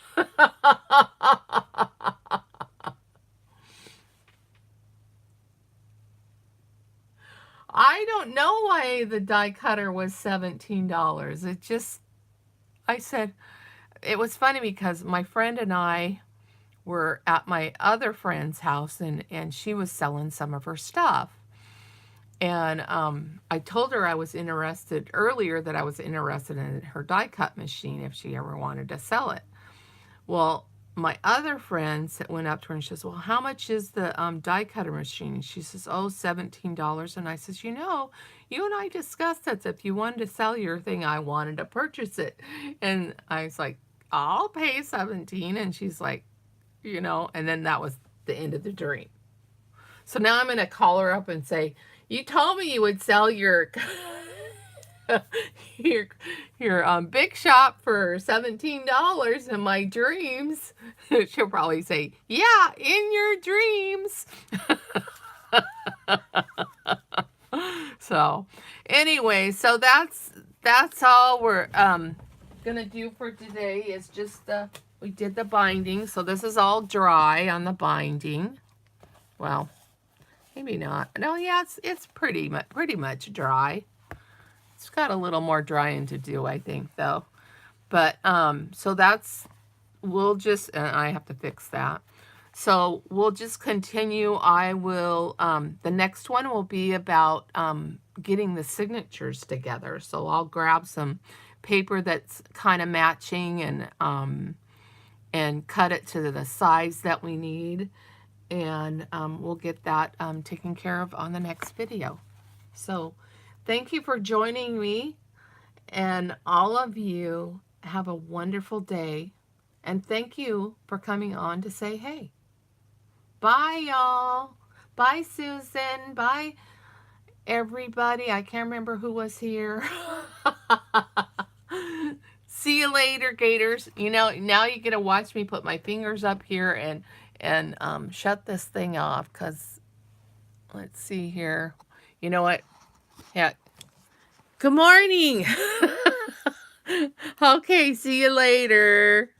I don't know why the die cutter was $17. It just, I said, it was funny because my friend and I were at my other friend's house and she was selling some of her stuff. And I told her I was interested earlier that I was interested in her die cut machine if she ever wanted to sell it. Well, my other friend went up to her and she says, well, how much is the die cutter machine? And she says, oh, $17. And I says, you know, you and I discussed that. If you wanted to sell your thing, I wanted to purchase it. And I was like, I'll pay $17. And she's like, you know, and then that was the end of the dream. So now I'm going to call her up and say, you told me you would sell your your big shop for $17 in my dreams. She'll probably say, yeah, in your dreams. So anyway, so that's all we're gonna do for today is just we did the binding. So this is all dry on the binding. Well, maybe not. No, yeah, it's pretty much dry. It's got a little more drying to do, I think, though. But, so we'll just, and I have to fix that. So we'll just continue. I will, the next one will be about getting the signatures together. So I'll grab some paper that's kind of matching and cut it to the size that we need. And we'll get that taken care of on the next video. So thank you for joining me, and all of you have a wonderful day, and thank you for coming on to say hey. Bye, y'all. Bye, Susan. Bye, everybody. I can't remember who was here. See you later, Gators. You know, now you get to watch me put my fingers up here and shut this thing off, because let's see here. You know what? Yeah. Good morning. Okay, see you later.